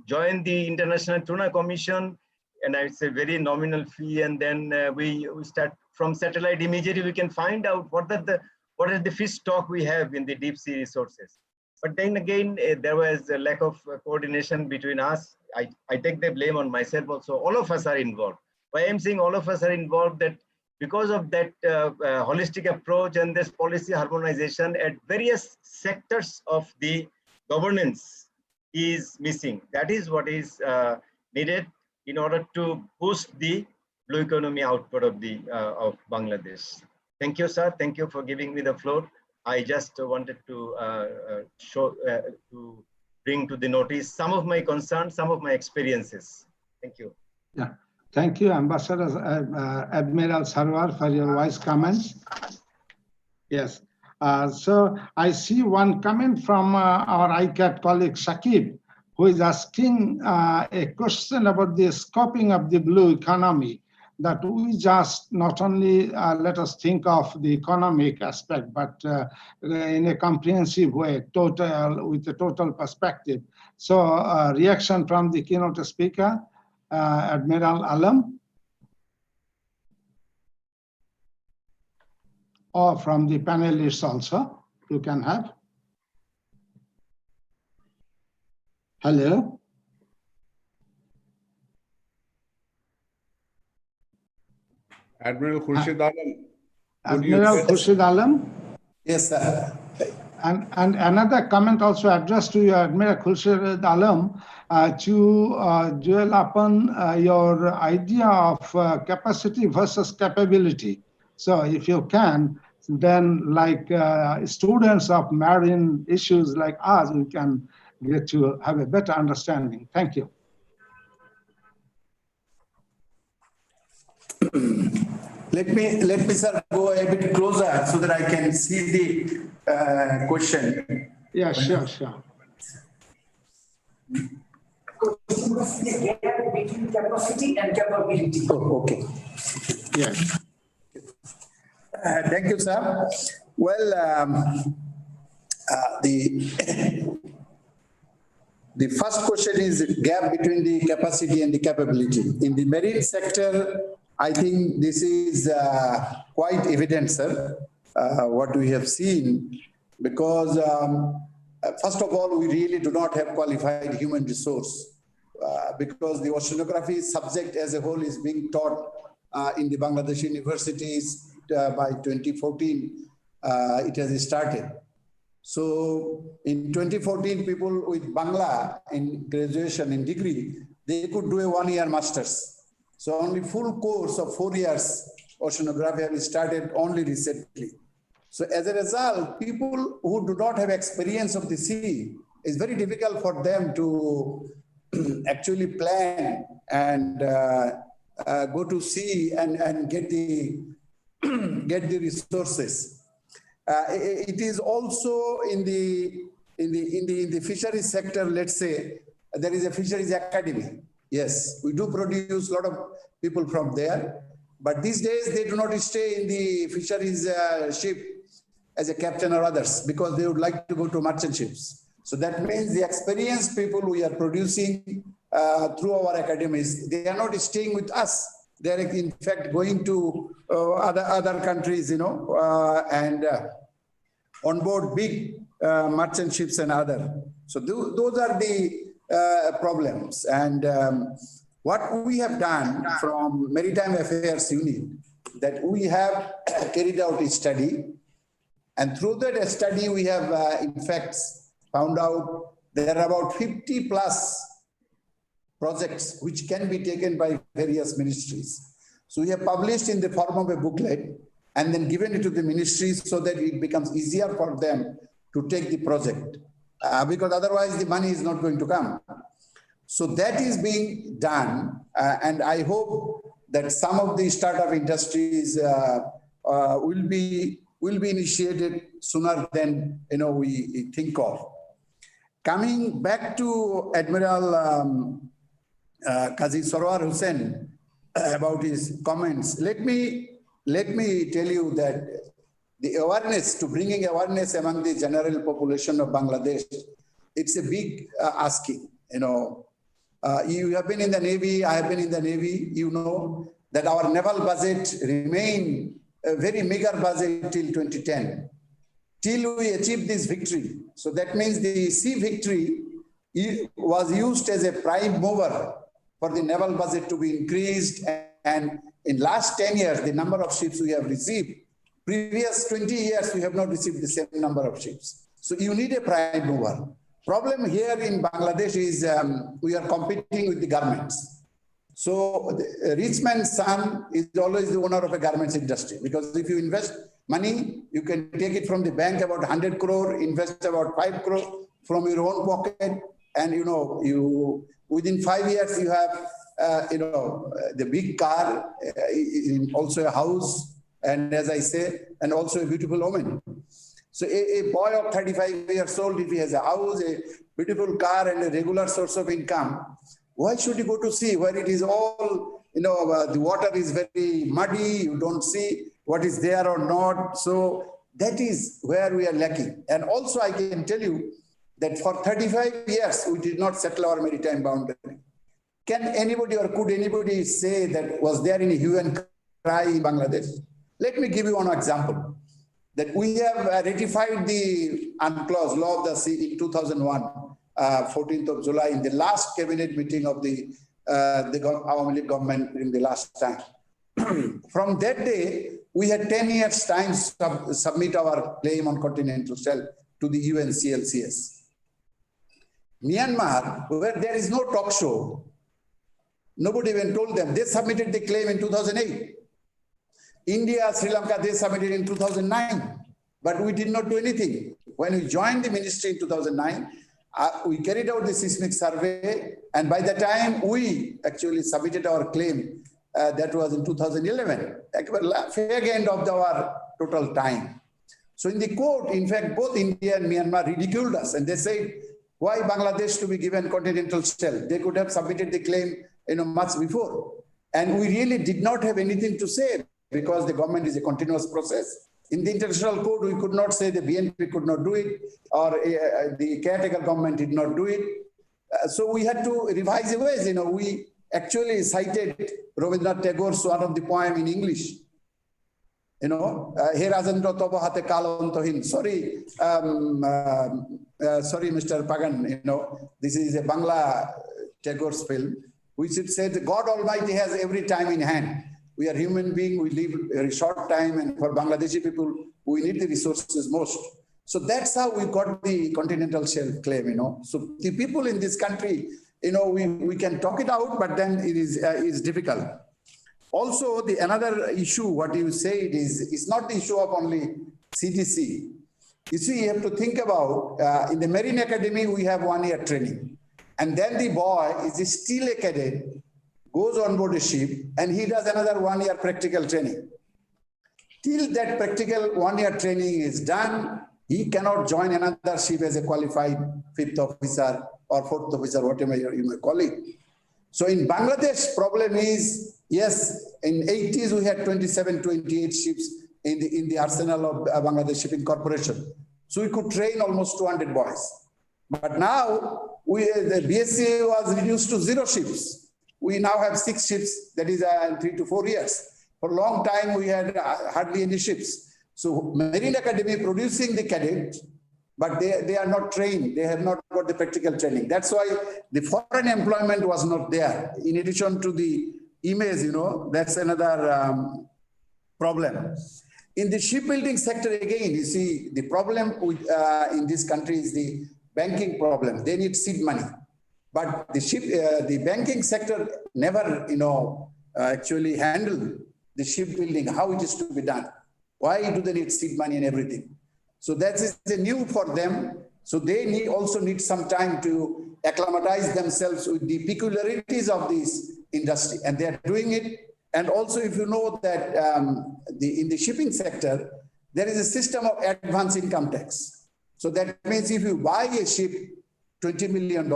H: join the International Tuna Commission, and it's a very nominal fee, and then we start from satellite imagery. We can find out what are the fish stock we have in the deep sea resources. But then again, there was a lack of coordination between us. I take the blame on myself also. All of us are involved. Why I'm saying all of us are involved, that because of that holistic approach and this policy harmonization at various sectors of the governance is missing. That is what is needed in order to boost the blue economy output of Bangladesh. Thank you, sir. Thank you for giving me the floor. I just wanted to to bring to the notice some of my concerns, some of my experiences. Thank you.
A: Yeah. Thank you, Ambassador Admiral Sarwar, for your wise comments. Yes. So I see one comment from our ICAT colleague Shakib, who is asking a question about the scoping of the blue economy, that we just not only let us think of the economic aspect, but in a comprehensive way, with a total perspective. So reaction from the keynote speaker, Admiral Alam, or from the panelists also, you can have. Hello.
C: Admiral Khurshid Alam.
A: Admiral Khurshid Alam.
D: Yes, sir.
A: And another comment also addressed to you, Admiral Khurshid Alam, to dwell upon your idea of capacity versus capability. So if you can, then like students of marine issues like us, we can get to have a better understanding. Thank you.
D: Let me, sir, go a bit closer so that I can see the question.
A: Yeah, sure.
I: The gap between capacity and capability.
D: Oh, okay.
A: Yes.
D: Thank you, sir. Well, the first question is the gap between the capacity and the capability. In the marine sector, I think this is quite evident, sir, what we have seen, because first of all, we really do not have qualified human resource because the oceanography subject as a whole is being taught in the Bangladesh universities by 2014. It has started. So in 2014, people with Bangla in graduation in degree, they could do a 1-year master's. So only full course of 4 years oceanography have started only recently. So as a result, people who do not have experience of the sea, it's very difficult for them to actually plan and go to sea and get the resources. It is also in the fisheries sector. Let's say there is a fisheries academy. Yes, we do produce a lot of people from there, but these days they do not stay in the fisheries ship as a captain or others because they would like to go to merchant ships. So that means the experienced people we are producing through our academies, they are not staying with us. They are in fact going to other countries, and on board big merchant ships and other. So those are the problems. And what we have done from Maritime Affairs Unit, that we have carried out a study, and through that study we have in fact found out there are about 50 plus projects which can be taken by various ministries. So we have published in the form of a booklet and then given it to the ministries so that it becomes easier for them to take the project. Because otherwise the money is not going to come. So that is being done, and I hope that some of the startup industries will be initiated sooner than we think of. Coming back to Admiral Qazi Sarwar Hussain about his comments, let me tell you that the awareness, to bringing awareness among the general population of Bangladesh, it's a big asking. You have been in the Navy, I have been in the Navy, you know that our naval budget remained a very meager budget till 2010, till we achieved this victory. So that means the sea victory was used as a prime mover for the naval budget to be increased, and in last 10 years, the number of ships we have received, previous 20 years, we have not received the same number of ships. So you need a prime mover. Problem here in Bangladesh is we are competing with the garments. So the rich man's son is always the owner of a garments industry, because if you invest money, you can take it from the bank about 100 crore, invest about 5 crore from your own pocket, and you within 5 years you have the big car, also a house, and as I say, and also a beautiful woman. So a boy of 35 years old, if he has a house, a beautiful car, and a regular source of income, why should he go to sea where it is all, the water is very muddy, you don't see what is there or not. So that is where we are lacking. And also I can tell you that for 35 years, we did not settle our maritime boundary. Can anybody or could anybody say that was there any hue and cry in Bangladesh? Let me give you one example. That we have ratified the UNCLOS, Law of the Sea, in 2001, 14th of July, in the last cabinet meeting of the Awami League government in the last time. From that day, we had 10 years time to submit our claim on continental shelf to the UNCLCS. Myanmar, where there is no talk show, nobody even told them. They submitted the claim in 2008. India, Sri Lanka, they submitted in 2009, but we did not do anything. When we joined the ministry in 2009, we carried out the seismic survey, and by the time we actually submitted our claim, that was in 2011, fair end of our total time. So in the court, in fact, both India and Myanmar ridiculed us, and they said, why Bangladesh to be given continental shelf? They could have submitted the claim much before. And we really did not have anything to say because the government is a continuous process. In the international court, we could not say the BNP could not do it, or the caretaker government did not do it. So we had to revise the ways. We actually cited Rabindranath Tagore's one of the poem in English. He Rajendra Tobo Hate Kalontohin. Sorry, Mr. Pagan, this is a Bangla Tagore's film, which it said, God Almighty has every time in hand. We are human beings, we live a very short time, and for Bangladeshi people, we need the resources most. So that's how we got the continental shelf claim, So the people in this country, we can talk it out, but then it is difficult. Also, another issue, what you said is not the issue of only CTC. You see, you have to think about, in the Marine Academy, we have 1 year training. And then the boy is still a cadet, goes on board a ship, and he does another 1 year practical training. Till that practical 1 year training is done, he cannot join another ship as a qualified 5th officer or 4th officer, whatever you may call it. So in Bangladesh, problem is, yes, in 80s we had 27, 28 ships in the arsenal of Bangladesh Shipping Corporation. So we could train almost 200 boys. But now the BSCA was reduced to 0 ships. We now have 6 ships, that is 3 to 4 years. For a long time, we had hardly any ships. So Marine Academy producing the cadets, but they are not trained. They have not got the practical training. That's why the foreign employment was not there. In addition to the image, that's another problem. In the shipbuilding sector, again, you see, the problem with, in this country is the banking problem. They need seed money. But the banking sector never, actually handle the shipbuilding, how it is to be done. Why do they need seed money and everything? So that is new for them. So they also need some time to acclimatize themselves with the peculiarities of this industry, and they are doing it. And also, if you know that in the shipping sector, there is a system of advance income tax. So that means if you buy a ship, $20 million,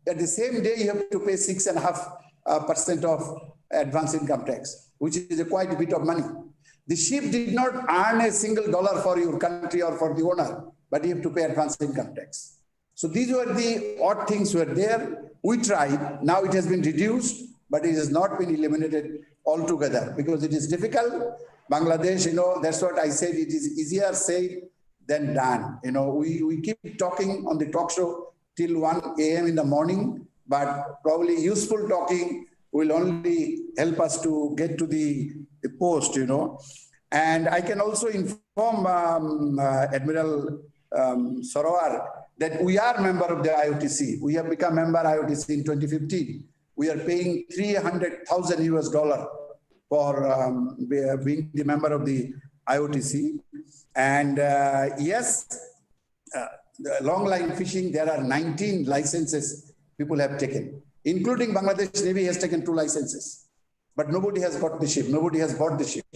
D: at the same day you have to pay 6.5% of advance income tax, which is quite a bit of money. The ship did not earn a single dollar for your country or for the owner, but you have to pay advance income tax. So these were the odd things were there. We tried. Now it has been reduced, but it has not been eliminated altogether because it is difficult. Bangladesh, that's what I said. It is easier said than done. We keep talking on the talk show till 1 a.m. in the morning, but probably useful talking will only help us to get to the post, And I can also inform Admiral Sarawar that we are member of the IOTC. We have become member IOTC in 2015. We are paying $300,000 US for being the member of the IOTC. And yes, the long line fishing, there are 19 licenses people have taken, including Bangladesh Navy has taken 2 licenses. But nobody has got the ship. Nobody has bought the ship.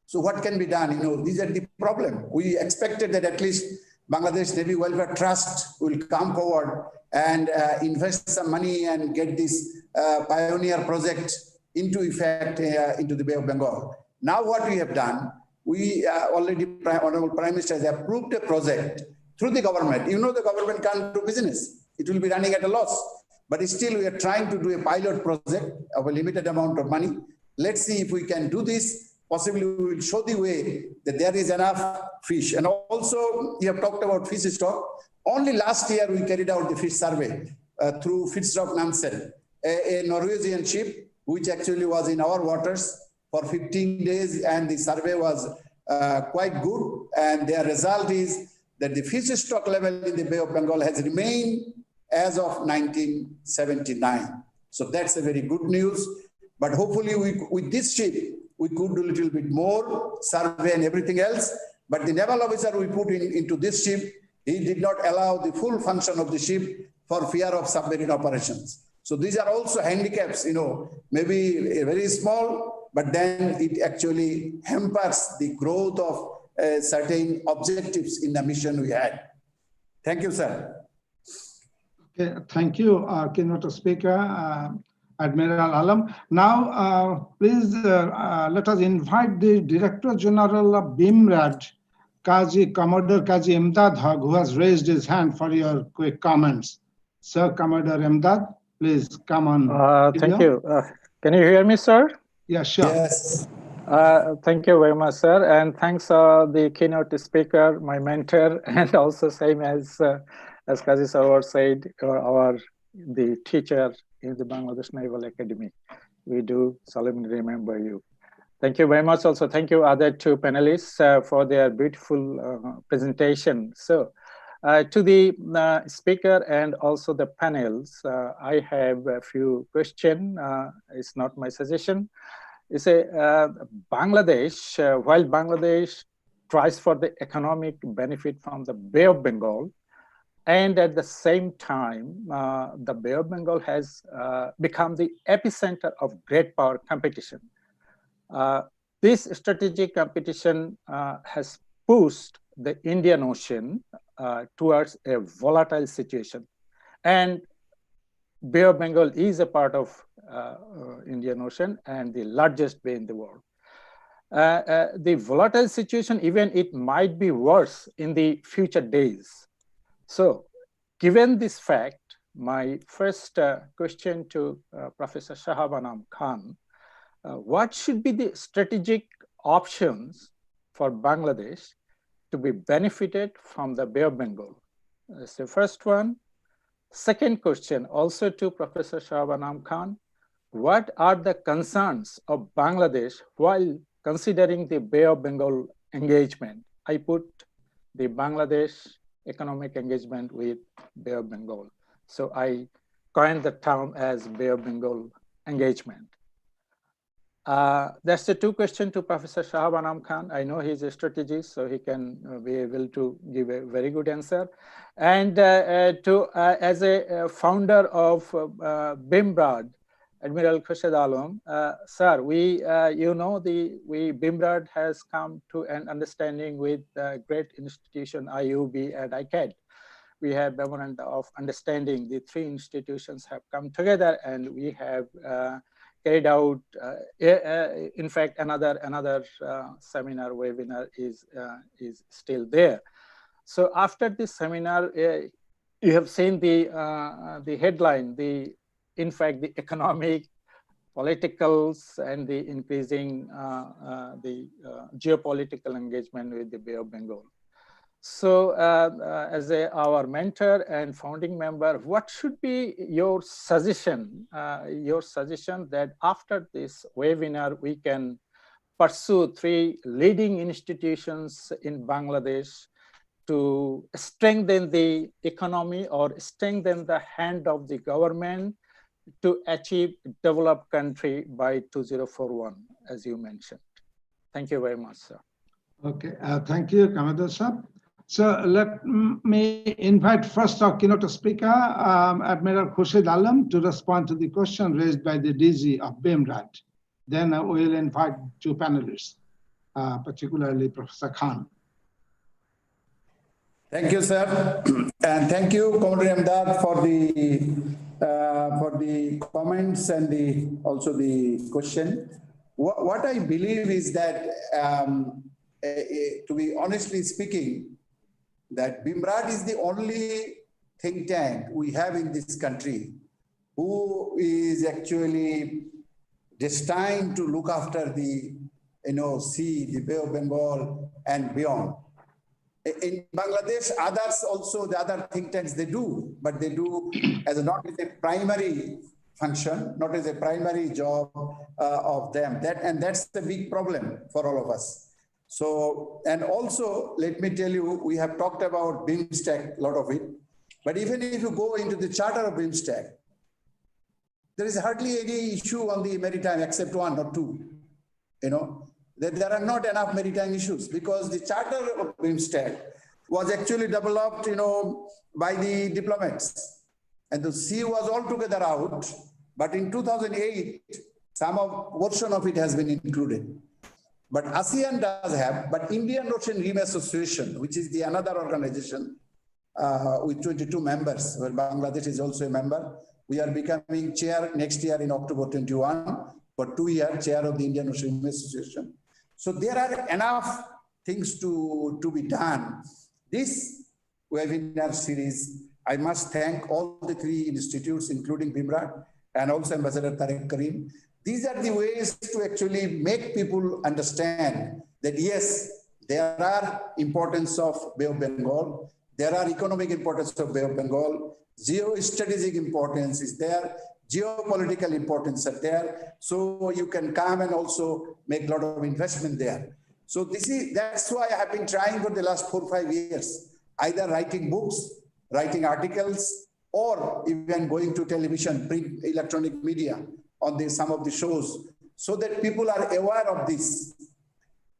D: So what can be done? These are the problem. We expected that at least Bangladesh Navy Welfare Trust will come forward and invest some money and get this pioneer project into effect into the Bay of Bengal. Now what we have done, we already, Honorable Prime Minister has approved a project through the government. The government can't do business. It will be running at a loss. But still, we are trying to do a pilot project of a limited amount of money. Let's see if we can do this. Possibly, we will show the way that there is enough fish. And also, we have talked about fish stock. Only last year, we carried out the fish survey through Feedstock Nansen, a Norwegian ship, which actually was in our waters for 15 days. And the survey was quite good. And their result is that the fish stock level in the Bay of Bengal has remained as of 1979. So that's a very good news. But hopefully with this ship, we could do a little bit more survey and everything else. But the naval officer we put into this ship, he did not allow the full function of the ship for fear of submarine operations. So these are also handicaps, maybe very small, but then it actually hampers the growth of certain objectives in the mission we had. Thank you, sir.
A: Okay, thank you, keynote speaker, Admiral Alam. Now, please let us invite the Director General of BIMRAD, Commodore Kazi Imdad Haq, who has raised his hand for your quick comments. Sir, Commodore Imdad, please come on.
G: Thank you. Can you hear me, sir?
A: Yeah, sure.
D: Yes.
G: Thank you very much, sir. And thanks the keynote speaker, my mentor, and also same as Kazi Sawar said, the teacher in the Bangladesh Naval Academy. We do solemnly remember you. Thank you very much. Also, thank you other two panelists for their beautiful presentation. So, to the speaker and also the panels, I have a few questions. It's not my suggestion. It's Bangladesh, while Bangladesh tries for the economic benefit from the Bay of Bengal, and at the same time, the Bay of Bengal has become the epicenter of great power competition. This strategic competition has pushed the Indian Ocean towards a volatile situation. And Bay of Bengal is a part of Indian Ocean and the largest bay in the world. The volatile situation, even it might be worse in the future days. So, given this fact, my first question to Professor Shahabanam Khan, what should be the strategic options for Bangladesh to be benefited from the Bay of Bengal? That's the first one. Second question, also to Professor Shahabanam Khan, what are the concerns of Bangladesh while considering the Bay of Bengal engagement? I put the Bangladesh economic engagement with Bay of Bengal. So I coined the term as Bay of Bengal engagement. That's the two questions to Professor Shahabanam Khan. I know he's a strategist, so he can be able to give a very good answer. And as a founder of BIMRAD, Admiral Khurshid Alam, sir, BIMRAD has come to an understanding with great institution IUB and ICAD. We have memorandum of understanding. The three institutions have come together, and we have carried out. In fact, another seminar webinar is still there. So after this seminar, you have seen the headline. In fact, the economic, politicals, and the increasing the geopolitical engagement with the Bay of Bengal. So as our mentor and founding member, what should be your suggestion that after this webinar, we can pursue three leading institutions in Bangladesh to strengthen the economy or strengthen the hand of the government to achieve developed country by 2041, as you mentioned. Thank you very much, sir.
A: Okay, thank you, Commodore sir. So let me invite first our keynote speaker, Admiral Khurshid Alam, to respond to the question raised by the DG of BIMRAD. Then I will invite two panelists, particularly Professor Khan.
D: Thank you, sir. And thank you, Commodore Imdad, for the comments and also the question. What I believe is that, to be honestly speaking, that BIMRAD is the only think tank we have in this country who is actually destined to look after the sea, the Bay of Bengal and beyond. In Bangladesh, others also, the other think tanks, they do, but they do not as a primary function, not as a primary job of them. And that's the big problem for all of us. So, and also, let me tell you, we have talked about BIMSTEC, a lot of it, but even if you go into the charter of BIMSTEC, there is hardly any issue on the maritime except one or two, that there are not enough maritime issues because the charter of BIMSTEC was actually developed, by the diplomats, and the sea was altogether out. But in 2008, some portion of it has been included. But ASEAN does have, but Indian Ocean Rim Association, which is the another organization with 22 members, where Bangladesh is also a member. We are becoming chair next year in October 21 for 2 years, chair of the Indian Ocean Rim Association. So there are enough things to be done. This webinar series, I must thank all the 3 institutes, including BIMRAD and also Ambassador Tariq Karim. These are the ways to actually make people understand that yes, there are importance of Bay of Bengal, there are economic importance of Bay of Bengal, geostrategic importance is there, geopolitical importance are there. So you can come and also make a lot of investment there. So that's why I have been trying for the last 4 or 5 years, either writing books, writing articles, or even going to television, print, electronic media on some of the shows, so that people are aware of this.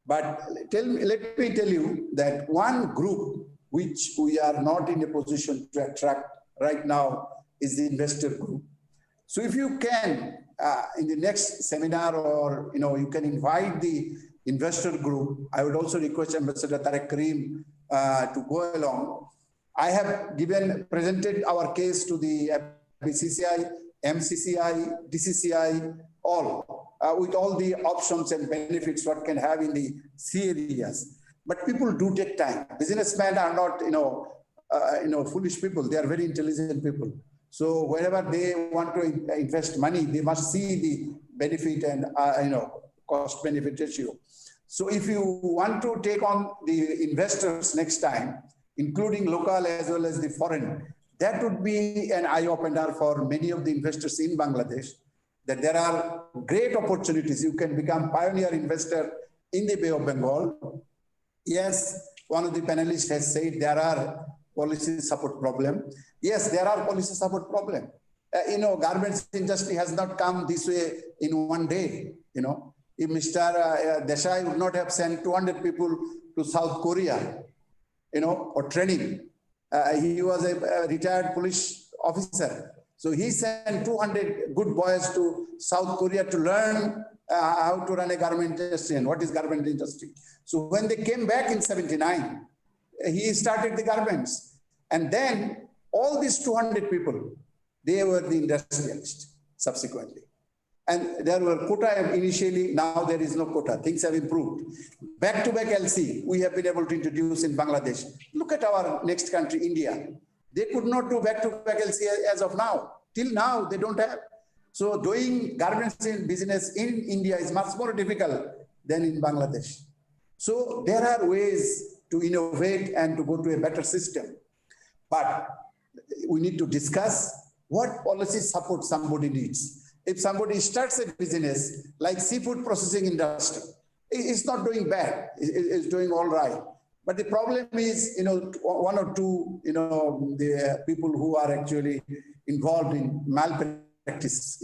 D: But let me tell you that one group which we are not in a position to attract right now is the investor group. So if you can, in the next seminar, or you can invite the investor group, I would also request Ambassador Tariq Karim to go along. I have presented our case to the BCCI, MCCI, DCCI, all, with all the options and benefits what can have in the sea areas. But people do take time. Businessmen are not, foolish people. They are very intelligent people. So wherever they want to invest money, they must see the benefit and, cost-benefit ratio. So if you want to take on the investors next time, including local as well as the foreign, that would be an eye-opener for many of the investors in Bangladesh, that there are great opportunities. You can become pioneer investor in the Bay of Bengal. Yes, one of the panelists has said there are policy support problem. Yes, there are policy support problem. Garments industry has not come this way in one day. If Mr. Desai would not have sent 200 people to South Korea, for training. He was a retired police officer. So he sent 200 good boys to South Korea to learn how to run a garment industry and what is garment industry. So when they came back in 79, he started the garments. And then all these 200 people, they were the industrialists subsequently. And there were quota initially, now there is no quota. Things have improved. Back-to-back LC, we have been able to introduce in Bangladesh. Look at our next country, India. They could not do back-to-back LC as of now. Till now, they don't have. So doing garments in business in India is much more difficult than in Bangladesh. So there are ways to innovate and to go to a better system. But we need to discuss what policy support somebody needs. If somebody starts a business like seafood processing industry, it's not doing bad, it's doing all right. But the problem is, one or two, the people who are actually involved in malpractice,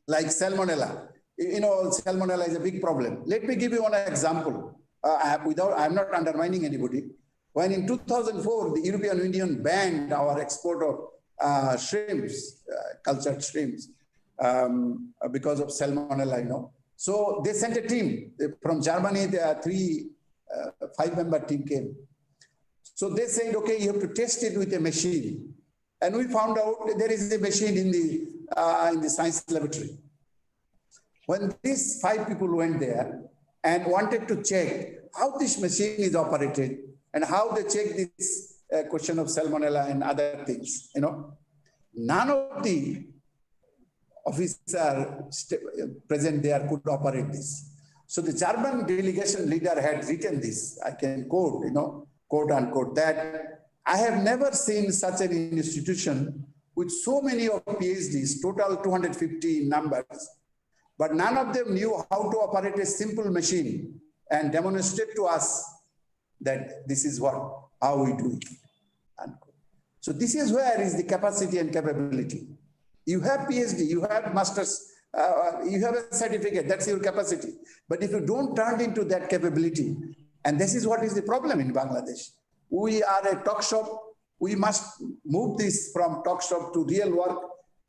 D: like salmonella. Salmonella is a big problem. Let me give you one example. I'm not undermining anybody. When in 2004, the European Union banned our export of shrimps, cultured shrimps, because of salmonella, So they sent a team from Germany. There are 5-member team came. So they said, okay, you have to test it with a machine. And we found out there is a machine in the science laboratory. When these 5 people went there and wanted to check how this machine is operated and how they check this question of salmonella and other things, none of the officer present there could operate this. So the German delegation leader had written this. I can quote, quote unquote, that I have never seen such an institution with so many of PhDs, total 250 numbers, but none of them knew how to operate a simple machine and demonstrate to us that this is how we do it. So this is where is the capacity and capability. You have PhD, you have master's, you have a certificate, that's your capacity. But if you don't turn into that capability, and this is what is the problem in Bangladesh. We are a talk shop. We must move this from talk shop to real work,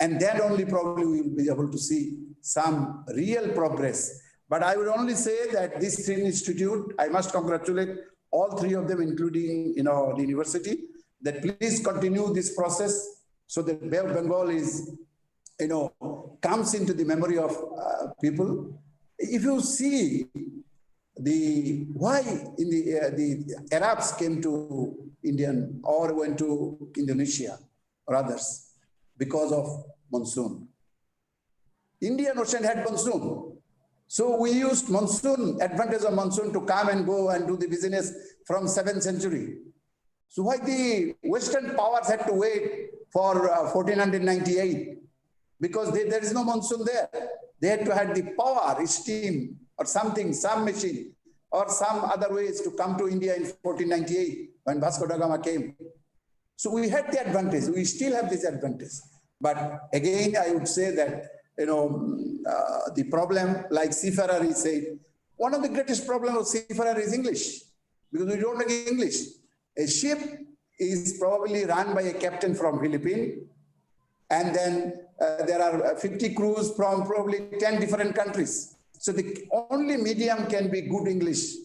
D: and then only probably we will be able to see some real progress. But I would only say that this 3 institute, I must congratulate all 3 of them, including the university, that please continue this process so that Bay of Bengal is, comes into the memory of people. If you see why in the Arabs came to Indian or went to Indonesia or others, because of monsoon. Indian Ocean had monsoon. So we used advantage of monsoon to come and go and do the business from 7th century. So why the Western powers had to wait for 1498? Because there is no monsoon there. They had to have the power, steam, or something, some machine, or some other ways to come to India in 1498 when Vasco da Gama came. So we had the advantage. We still have this advantage. But again, I would say that, the problem, like seafarer is saying, one of the greatest problems of seafarer is English, because we don't know English. A ship is probably run by a captain from Philippines, and then there are 50 crews from probably 10 different countries. So the only medium can be good English.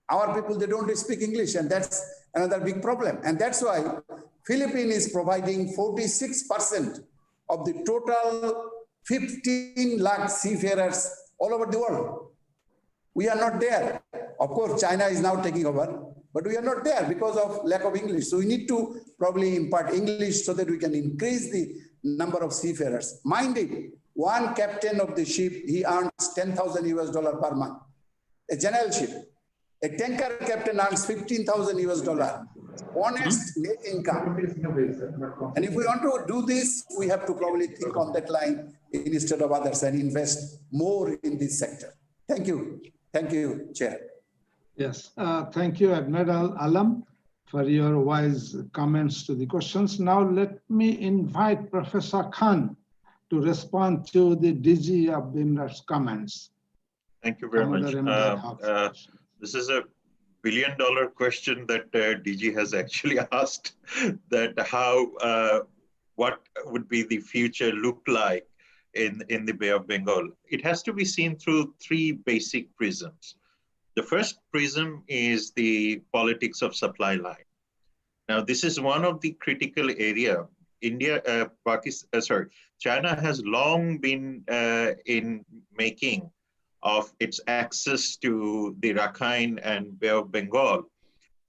D: Our people, they don't speak English, and that's another big problem. And that's why Philippines is providing 46% of the total 15 lakh seafarers all over the world. We are not there. Of course, China is now taking over, but we are not there because of lack of English. So we need to probably impart English so that we can increase the number of seafarers. Mind it, one captain of the ship, he earns $10,000 per month. A general ship. A tanker captain earns $15,000. Honest net income. And if we want to do this, we have to probably think on that line instead of others and invest more in this sector. Thank you. Thank you, Chair.
A: Yes, thank you, Admiral Alam, for your wise comments to the questions. Now let me invite Professor Khan to respond to the DG of BIMRAT's comments.
F: Thank you very much. This is a billion-dollar question that DG has actually asked, that what would be the future look like in the Bay of Bengal? It has to be seen through 3 basic prisms. The first prism is the politics of supply line. Now, this is one of the critical area. China has long been in making of its access to the Rakhine and Bay of Bengal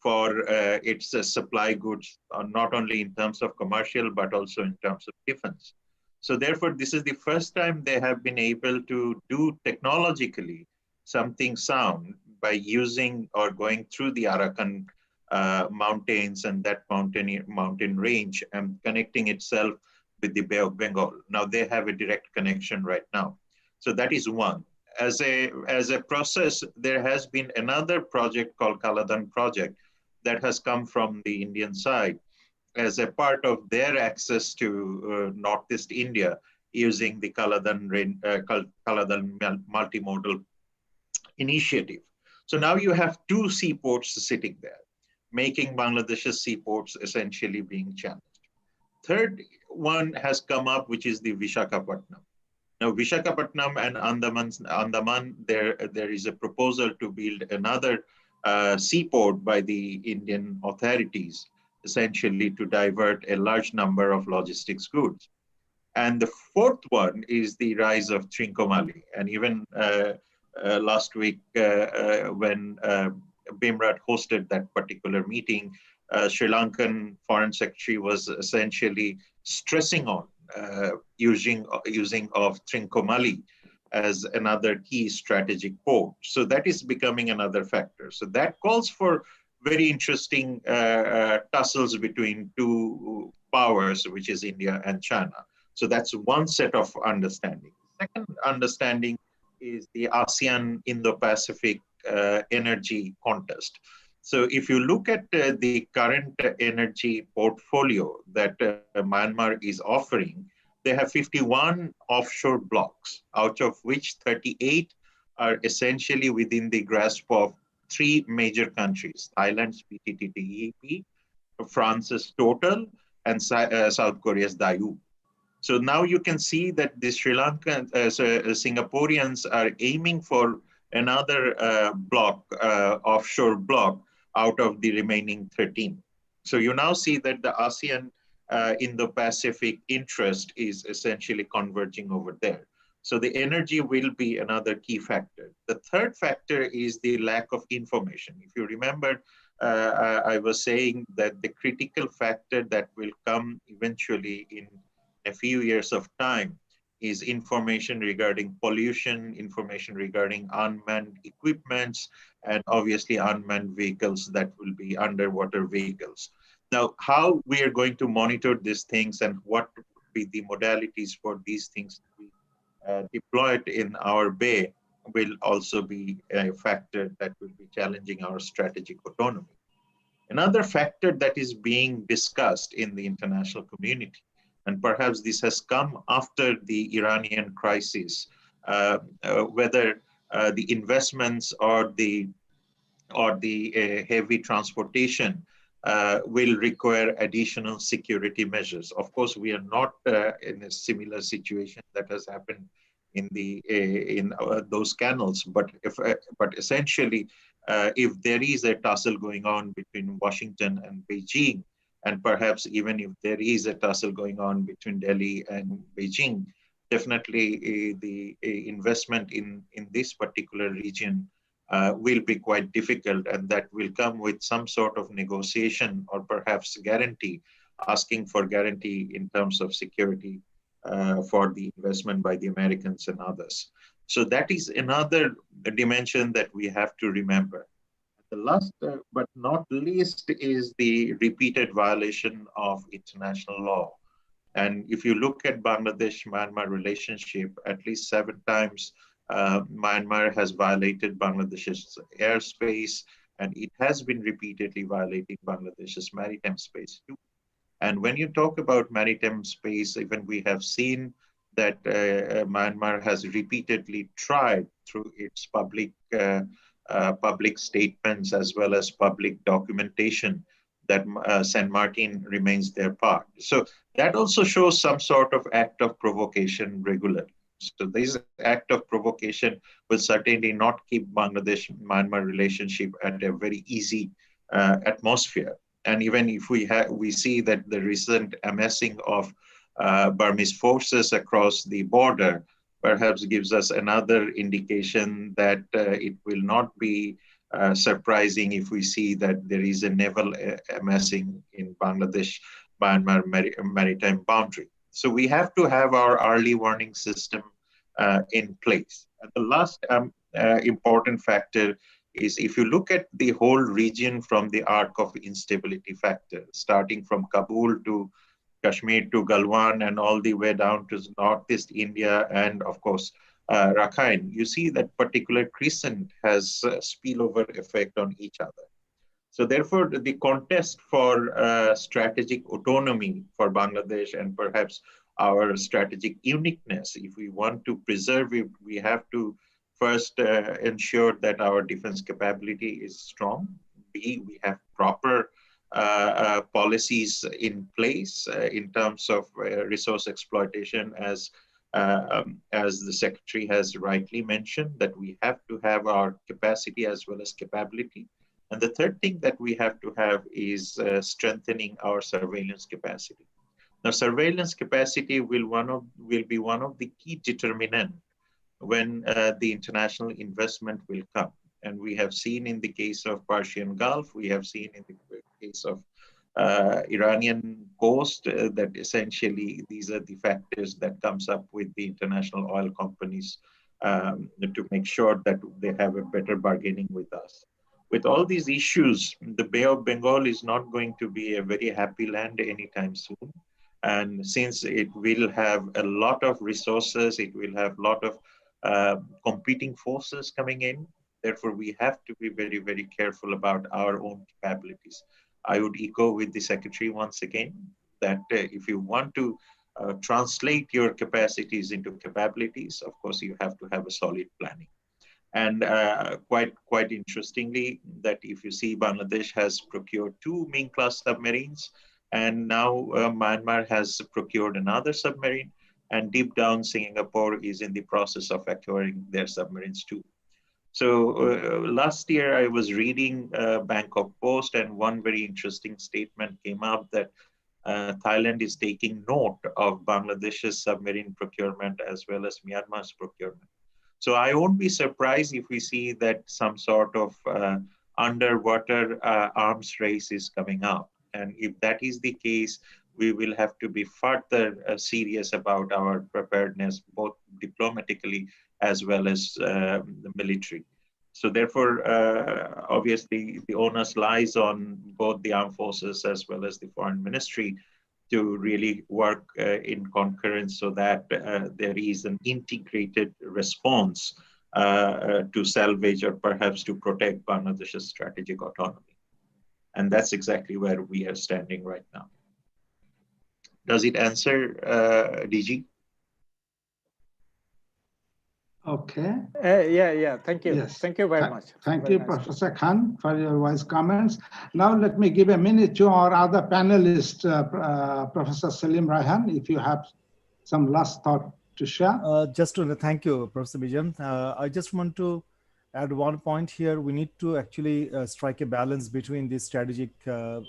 F: for its supply goods, not only in terms of commercial, but also in terms of defense. So therefore, this is the first time they have been able to do technologically something sound by using or going through the Arakan mountains and that mountain range and connecting itself with the Bay of Bengal. Now they have a direct connection right now. So that is one. As a process, there has been another project called Kaladan project that has come from the Indian side as a part of their access to Northeast India using the Kaladan multimodal initiative. So now you have 2 seaports sitting there, making Bangladesh's seaports essentially being challenged. Third one has come up, which is the Visakhapatnam. Now, Visakhapatnam and Andaman, there is a proposal to build another seaport by the Indian authorities, essentially to divert a large number of logistics goods. And the 4th one is the rise of Trincomalee. And even last week, when BIMRAT hosted that particular meeting, Sri Lankan Foreign Secretary was essentially stressing on using of Trincomalee as another key strategic port. So that is becoming another factor. So that calls for very interesting tussles between 2 powers, which is India and China. So that's one set of understanding. Second understanding is the ASEAN Indo-Pacific energy contest. So if you look at the current energy portfolio that Myanmar is offering, they have 51 offshore blocks, out of which 38 are essentially within the grasp of three major countries: Thailand's PTTEP, France's Total, and South Korea's Daewoo. So now you can see that the Sri Lankan, Singaporeans are aiming for another offshore block out of the remaining 13. So you now see that the ASEAN Indo-Pacific interest is essentially converging over there. So the energy will be another key factor. The third factor is the lack of information. If you remember, I was saying that the critical factor that will come eventually in a few years of time is information regarding pollution, information regarding unmanned equipments, and obviously unmanned vehicles that will be underwater vehicles. Now, how we are going to monitor these things and what would be the modalities for these things to be deployed in our bay will also be a factor that will be challenging our strategic autonomy. Another factor that is being discussed in the international community, and perhaps this has come after the Iranian crisis, whether the investments or the heavy transportation will require additional security measures. Of course, we are not in a similar situation that has happened in those canals, but essentially, if there is a tussle going on between Washington and Beijing, and perhaps even if there is a tussle going on between Delhi and Beijing, definitely the investment in this particular region will be quite difficult, and that will come with some sort of negotiation or perhaps guarantee, asking for guarantee in terms of security for the investment by the Americans and others. So that is another dimension that we have to remember. The last but not least is the repeated violation of international law. And if you look at Bangladesh-Myanmar relationship, at least 7 times Myanmar has violated Bangladesh's airspace, and it has been repeatedly violating Bangladesh's maritime space too. And when you talk about maritime space, even we have seen that Myanmar has repeatedly tried through its public statements as well as public documentation that San Martin remains their part. So that also shows some sort of act of provocation regularly. So this act of provocation will certainly not keep Bangladesh-Myanmar relationship at a very easy atmosphere. And even if we see that the recent amassing of Burmese forces across the border perhaps gives us another indication that it will not be surprising if we see that there is a naval amassing in Bangladesh-Myanmar maritime boundary. So we have to have our early warning system in place. And the last important factor is if you look at the whole region from the arc of instability factor, starting from Kabul to Kashmir to Galwan and all the way down to Northeast India and of course Rakhine, you see that particular crescent has spillover effect on each other. So therefore, the contest for strategic autonomy for Bangladesh and perhaps our strategic uniqueness, if we want to preserve it, we have to first ensure that our defense capability is strong. B, we have proper policies in place in terms of resource exploitation, as the Secretary has rightly mentioned, that we have to have our capacity as well as capability. And the third thing that we have to have is strengthening our surveillance capacity. Now, surveillance capacity will be one of the key determinants when the international investment will come. And we have seen in the case of Persian Gulf, we have seen in the case of Iranian coast that essentially these are the factors that comes up with the international oil companies to make sure that they have a better bargaining with us. With all these issues, the Bay of Bengal is not going to be a very happy land anytime soon. And since it will have a lot of resources, it will have a lot of competing forces coming in. Therefore, we have to be very, very careful about our own capabilities. I would echo with the Secretary once again that if you want to translate your capacities into capabilities, of course, you have to have a solid planning. And quite interestingly, that if you see, Bangladesh has procured 2 Ming-class submarines, and now Myanmar has procured another submarine, and deep down Singapore is in the process of acquiring their submarines too. So last year I was reading Bangkok Post, and one very interesting statement came up that Thailand is taking note of Bangladesh's submarine procurement as well as Myanmar's procurement. So I won't be surprised if we see that some sort of underwater arms race is coming up. And if that is the case, we will have to be further serious about our preparedness, both diplomatically as well as the military. So therefore, obviously, the onus lies on both the armed forces as well as the foreign ministry to really work in concurrence so that there is an integrated response to salvage or perhaps to protect Bangladesh's strategic autonomy. And that's exactly where we are standing right now. Does it answer, DG?
A: Okay.
G: Yeah. Thank you.
A: Yes.
G: Thank you very much.
A: Thank
G: Very
A: you,
G: nice.
A: Professor Khan, for your wise comments. Now let me give a minute to our other panelist, Professor Selim Raihan, if you have some last thought to share.
E: Just to thank you, Professor Bijam. I just want to add one point here. We need to actually strike a balance between the strategic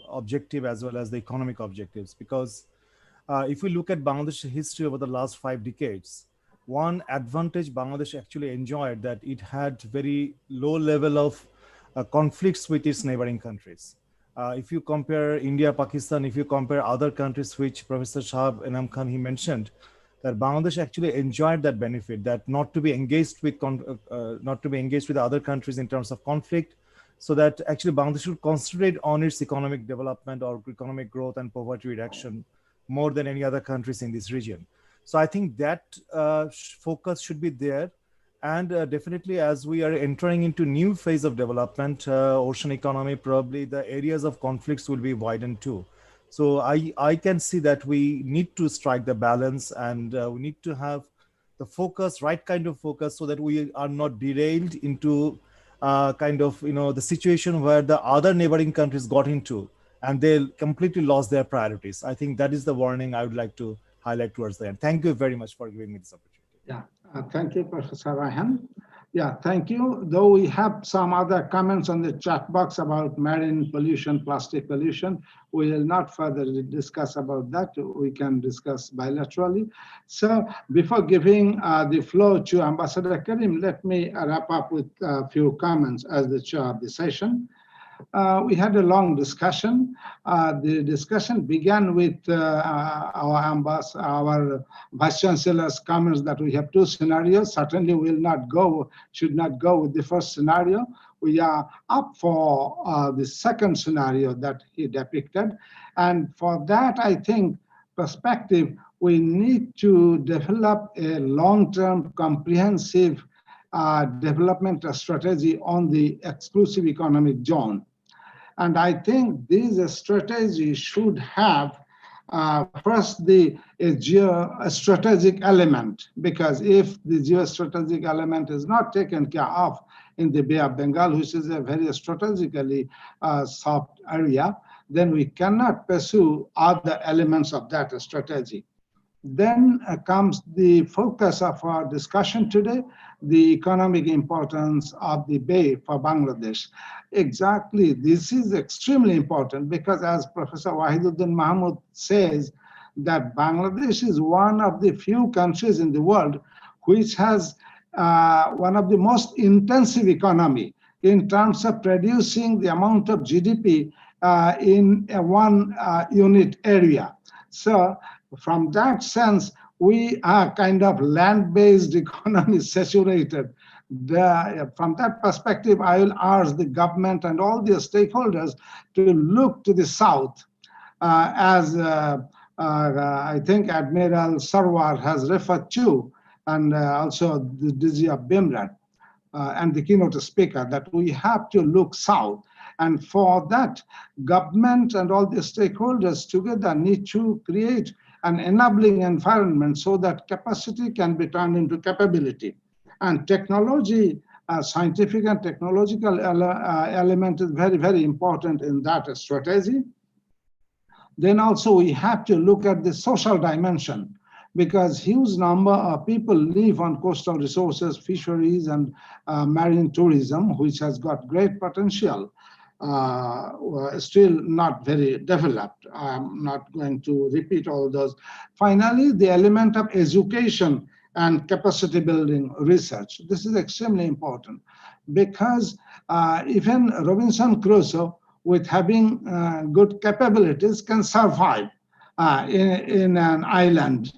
E: objective as well as the economic objectives, because if we look at Bangladesh history over the last 5 decades, one advantage Bangladesh actually enjoyed that it had very low level of conflicts with its neighboring countries. If you compare India, Pakistan, if you compare other countries, which Professor Shahab Enam Khan, he mentioned, that Bangladesh actually enjoyed that benefit, that not to be engaged with other countries in terms of conflict, so that actually Bangladesh should concentrate on its economic development or economic growth and poverty reduction more than any other countries in this region. So I think that focus should be there. And definitely, as we are entering into new phase of development, ocean economy, probably the areas of conflicts will be widened too. So I can see that we need to strike the balance, and we need to have the focus, right kind of focus, so that we are not derailed into the situation where the other neighboring countries got into and they completely lost their priorities. I think that is the warning I would like to highlight towards the end. Thank you very much for giving me this opportunity.
A: Yeah, thank you, Professor Raihan. Yeah, thank you. Though we have some other comments on the chat box about marine pollution, plastic pollution, we will not further discuss about that. We can discuss bilaterally. So before giving the floor to Ambassador Karim, let me wrap up with a few comments as the chair of the session. We had a long discussion. The discussion began with our Vice Chancellor's comments that we have 2 scenarios. Certainly should not go with the first scenario. We are up for the second scenario that he depicted. And for that, I think, perspective, we need to develop a long-term comprehensive development strategy on the exclusive economic zone. And I think this strategy should have first the geostrategic element, because if the geostrategic element is not taken care of in the Bay of Bengal, which is a very strategically soft area, then we cannot pursue other elements of that strategy. Then comes the focus of our discussion today, the economic importance of the Bay for Bangladesh. Exactly, this is extremely important because, as Professor Wahiduddin Mahmood says, that Bangladesh is one of the few countries in the world which has one of the most intensive economy in terms of producing the amount of GDP in one unit area. So from that sense, we are kind of land-based economy saturated. From that perspective, I will urge the government and all the stakeholders to look to the south, as I think Admiral Sarwar has referred to, and also the DG of BIMRAD. and the keynote speaker, that we have to look south. And for that, government and all the stakeholders together need to create an enabling environment so that capacity can be turned into capability. And technology, scientific and technological element is very, very important in that strategy. Then also we have to look at the social dimension, because huge number of people live on coastal resources, fisheries, and marine tourism, which has got great potential, still not very developed. I'm not going to repeat all those. Finally, the element of education and capacity building research. This is extremely important, because even Robinson Crusoe, with having good capabilities, can survive in an island,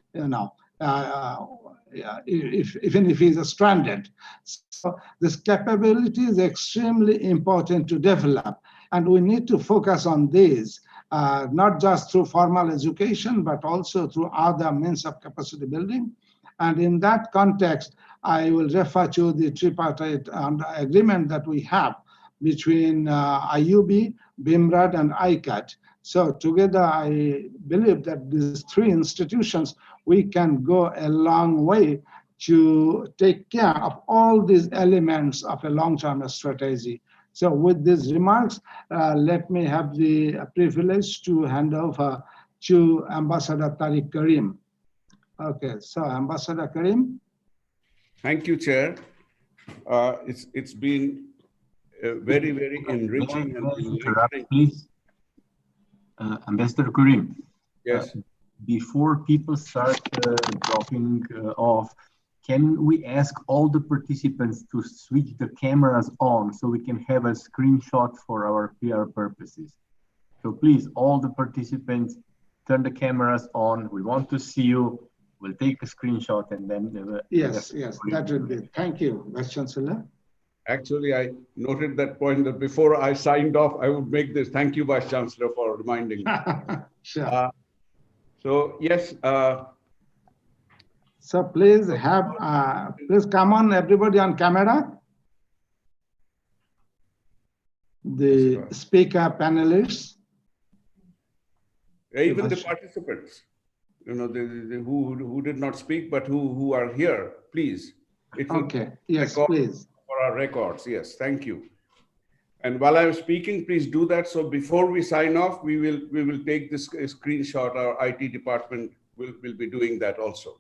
A: even if he's stranded. So this capability is extremely important to develop, and we need to focus on these, not just through formal education, but also through other means of capacity building. And in that context, I will refer to the tripartite agreement that we have between IUB, BIMRAD, and ICAT. So together, I believe that these three institutions, we can go a long way to take care of all these elements of a long-term strategy. So with these remarks, let me have the privilege to hand over to Ambassador Tariq Karim. Okay, so Ambassador Karim.
C: Thank you, Chair. It's been very, very enriching and enlightening.
B: Please, Ambassador Karim.
C: Yes.
B: Before people start dropping off, can we ask all the participants to switch the cameras on so we can have a screenshot for our PR purposes? So please, all the participants, turn the cameras on. We want to see you. We'll take a screenshot and then...
A: Yes, that would be. Thank you, Vice Chancellor.
C: Actually, I noted that point that before I signed off, I would make this. Thank you, Vice Chancellor, for reminding me.
A: Sure.
C: So yes.
A: So please please come on, everybody on camera. The speaker panelists.
C: Even the participants, who did not speak, but who are here, please.
A: Okay, yes, please.
C: For our records, yes, thank you. And while I'm speaking, please do that. So before we sign off, we will take this screenshot. Our IT department will be doing that also.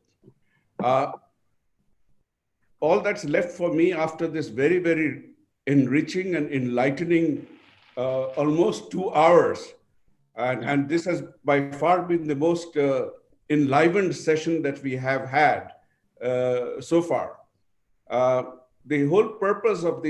C: All that's left for me after this very, very enriching and enlightening almost 2 hours. And this has by far been the most enlivened session that we have had so far. The whole purpose of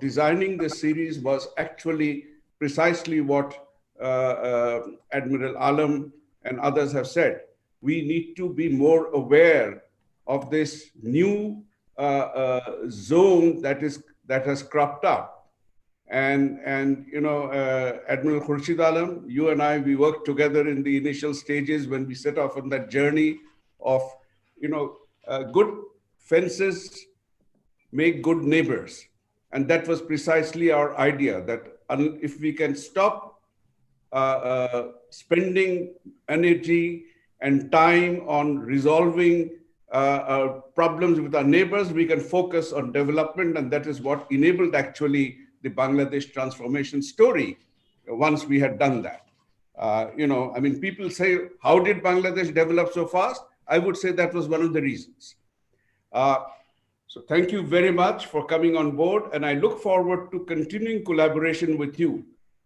C: designing this series was actually precisely what Admiral Alam and others have said. We need to be more aware of this new zone that has cropped up. And Admiral Khurshid Alam, you and I, we worked together in the initial stages when we set off on that journey of, good fences make good neighbors. And that was precisely our idea, that if we can stop spending energy and time on resolving problems with our neighbors, we can focus on development. And that is what enabled actually the Bangladesh transformation story once we had done that. People say, how did Bangladesh develop so fast? I would say that was one of the reasons. So thank you very much for coming on board, and I look forward to continuing collaboration with you.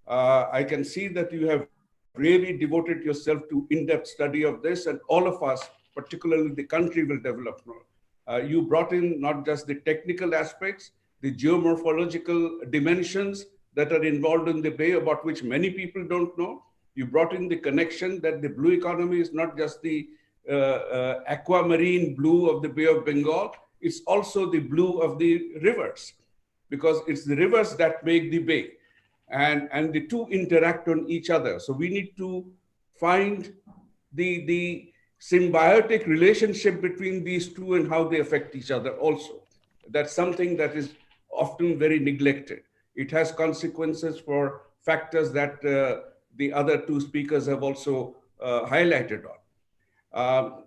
C: I can see that you have really devoted yourself to in-depth study of this, and all of us, particularly the country, will develop more. You brought in not just the technical aspects, the geomorphological dimensions that are involved in the bay, about which many people don't know. You brought in the connection that the blue economy is not just the aquamarine blue of the Bay of Bengal, it's also the blue of the rivers, because it's the rivers that make the bay, and the two interact on each other. So we need to find the symbiotic relationship between these two and how they affect each other also. That's something that is often very neglected. It has consequences for factors that the other two speakers have also highlighted on.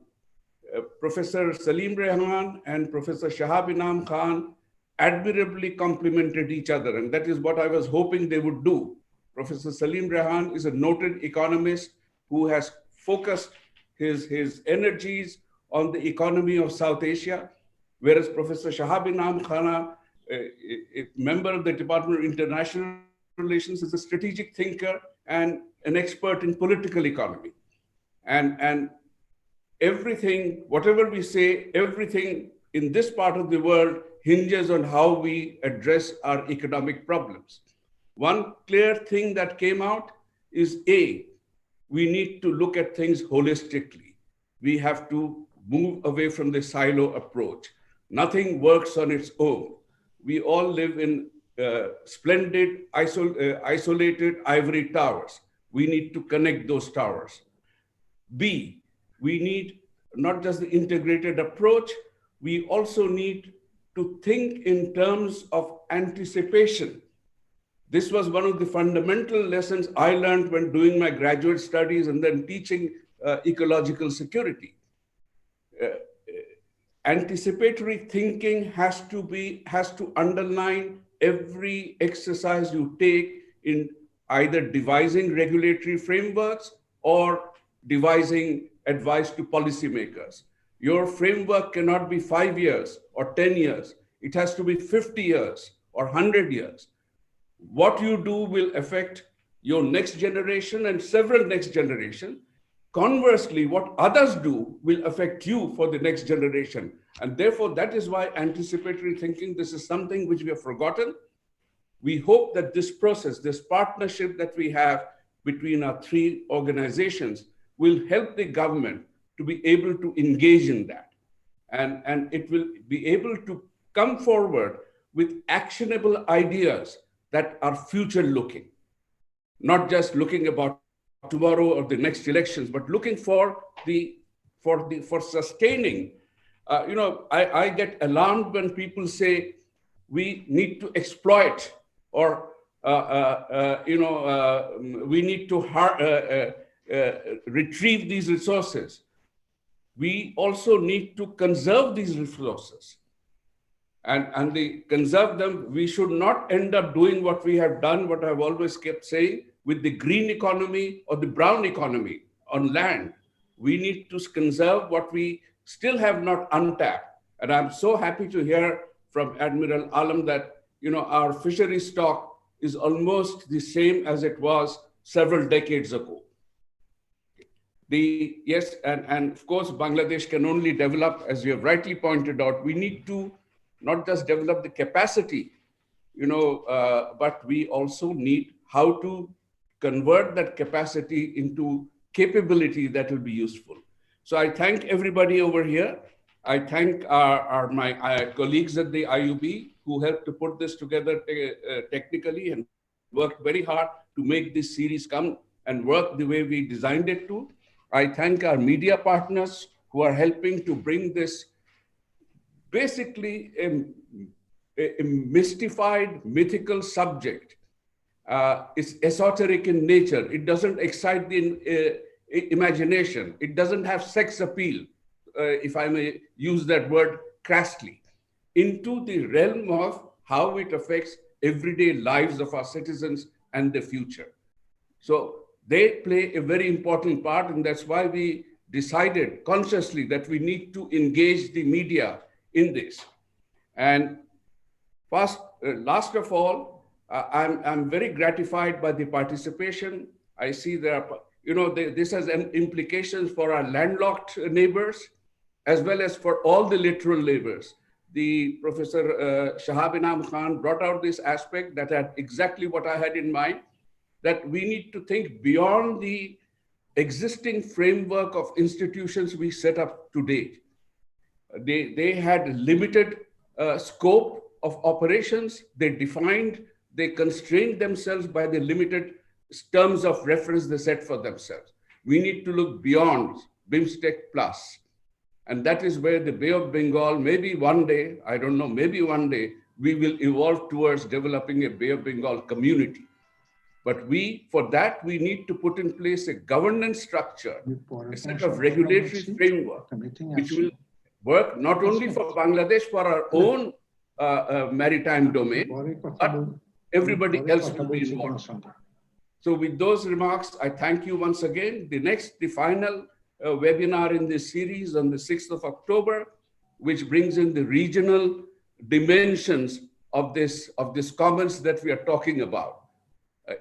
C: Professor Salim Rehan and Professor Shahab Inam Khan admirably complemented each other, and that is what I was hoping they would do. Professor Salim Rehan is a noted economist who has focused his energies on the economy of South Asia, whereas Professor Shahab Inam Khan, a member of the Department of International Relations, is a strategic thinker and an expert in political economy. And everything, whatever we say, everything in this part of the world hinges on how we address our economic problems. One clear thing that came out is A, we need to look at things holistically. We have to move away from the silo approach. Nothing works on its own. We all live in splendid, isolated ivory towers. We need to connect those towers. B, we need not just the integrated approach, we also need to think in terms of anticipation. This was one of the fundamental lessons I learned when doing my graduate studies and then teaching ecological security. Anticipatory thinking has to underline every exercise you take in either devising regulatory frameworks or devising advice to policymakers. Your framework cannot be 5 years or 10 years. It has to be 50 years or 100 years. What you do will affect your next generation and several next generation. Conversely, what others do will affect you for the next generation. And therefore, that is why anticipatory thinking, this is something which we have forgotten. We hope that this process, this partnership that we have between our three organizations will help the government to be able to engage in that. And it will be able to come forward with actionable ideas that are future looking, not just looking about tomorrow or the next elections, but looking for sustaining. I get alarmed when people say we need to exploit or we need to retrieve these resources. We also need to conserve these resources. And they conserve them. We should not end up doing what we have done, what I've always kept saying, with the green economy or the brown economy on land. We need to conserve what we still have not untapped. And I'm so happy to hear from Admiral Alam that our fishery stock is almost the same as it was several decades ago. Yes, and of course, Bangladesh can only develop, as you have rightly pointed out, we need to not just develop the capacity, but we also need how to convert that capacity into capability that will be useful. So I thank everybody over here. I thank my colleagues at the IUB who helped to put this together technically and worked very hard to make this series come and work the way we designed it to. I thank our media partners who are helping to bring this basically a mystified, mythical subject. It's esoteric in nature. It doesn't excite the imagination. It doesn't have sex appeal, if I may use that word crassly, into the realm of how it affects everyday lives of our citizens and the future. So they play a very important part, and that's why we decided consciously that we need to engage the media in this. And last of all, I'm very gratified by the participation. I see there are, this has implications for our landlocked neighbors, as well as for all the littoral neighbors. The Professor Shahab Inam Khan brought out this aspect that had exactly what I had in mind, that we need to think beyond the existing framework of institutions we set up to date. They had limited scope of operations. They constrained themselves by the limited terms of reference they set for themselves. We need to look beyond BIMSTEC Plus. And that is where the Bay of Bengal, maybe one day, I don't know, maybe one day, we will evolve towards developing a Bay of Bengal community. But for that, we need to put in place a governance structure, a set of regulatory framework, which will work not only for Bangladesh, for our own maritime domain, but everybody else will be involved. So with those remarks, I thank you once again. The final webinar in this series on the 6th of October, which brings in the regional dimensions of this commons that we are talking about.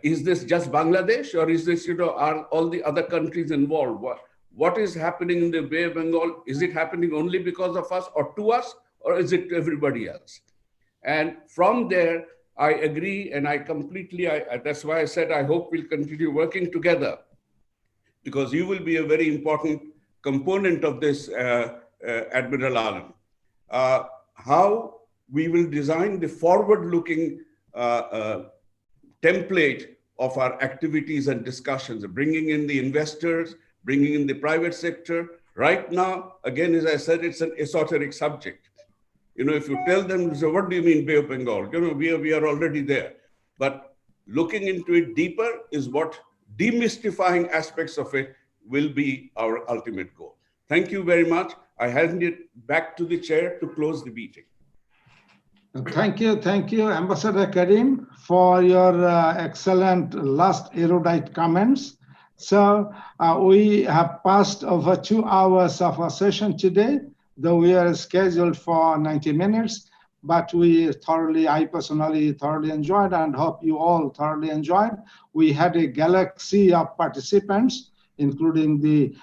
C: Is this just Bangladesh, or is this, are all the other countries involved? What is happening in the Bay of Bengal? Is it happening only because of us or to us, or is it to everybody else? And from there, I agree, and I completely, that's why I said I hope we'll continue working together, because you will be a very important component of this, Admiral Alam. How we will design the forward-looking template of our activities and discussions, bringing in the investors, bringing in the private sector. Right now, again, as I said, it's an esoteric subject. If you tell them, so what do you mean Bay of Bengal? We are already there. But looking into it deeper is what demystifying aspects of it will be our ultimate goal. Thank you very much. I hand it back to the chair to close the meeting.
A: Thank you, Ambassador Karim, for your excellent last erudite comments. So we have passed over 2 hours of our session today, though we are scheduled for 90 minutes, but I personally thoroughly enjoyed, and hope you all thoroughly enjoyed. We had a galaxy of participants, including the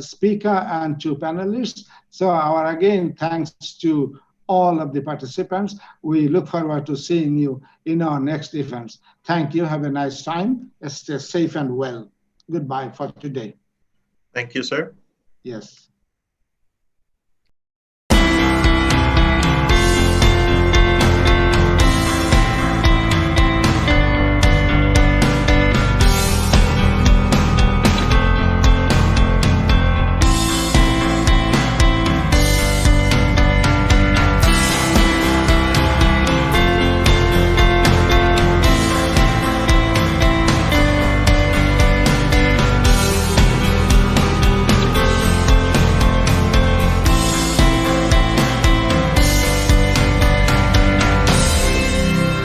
A: speaker and 2 panelists. So again, thanks to all of the participants. We look forward to seeing you in our next events. Thank you. Have a nice time. Stay safe and well. Goodbye for today.
F: Thank you, sir.
A: Yes.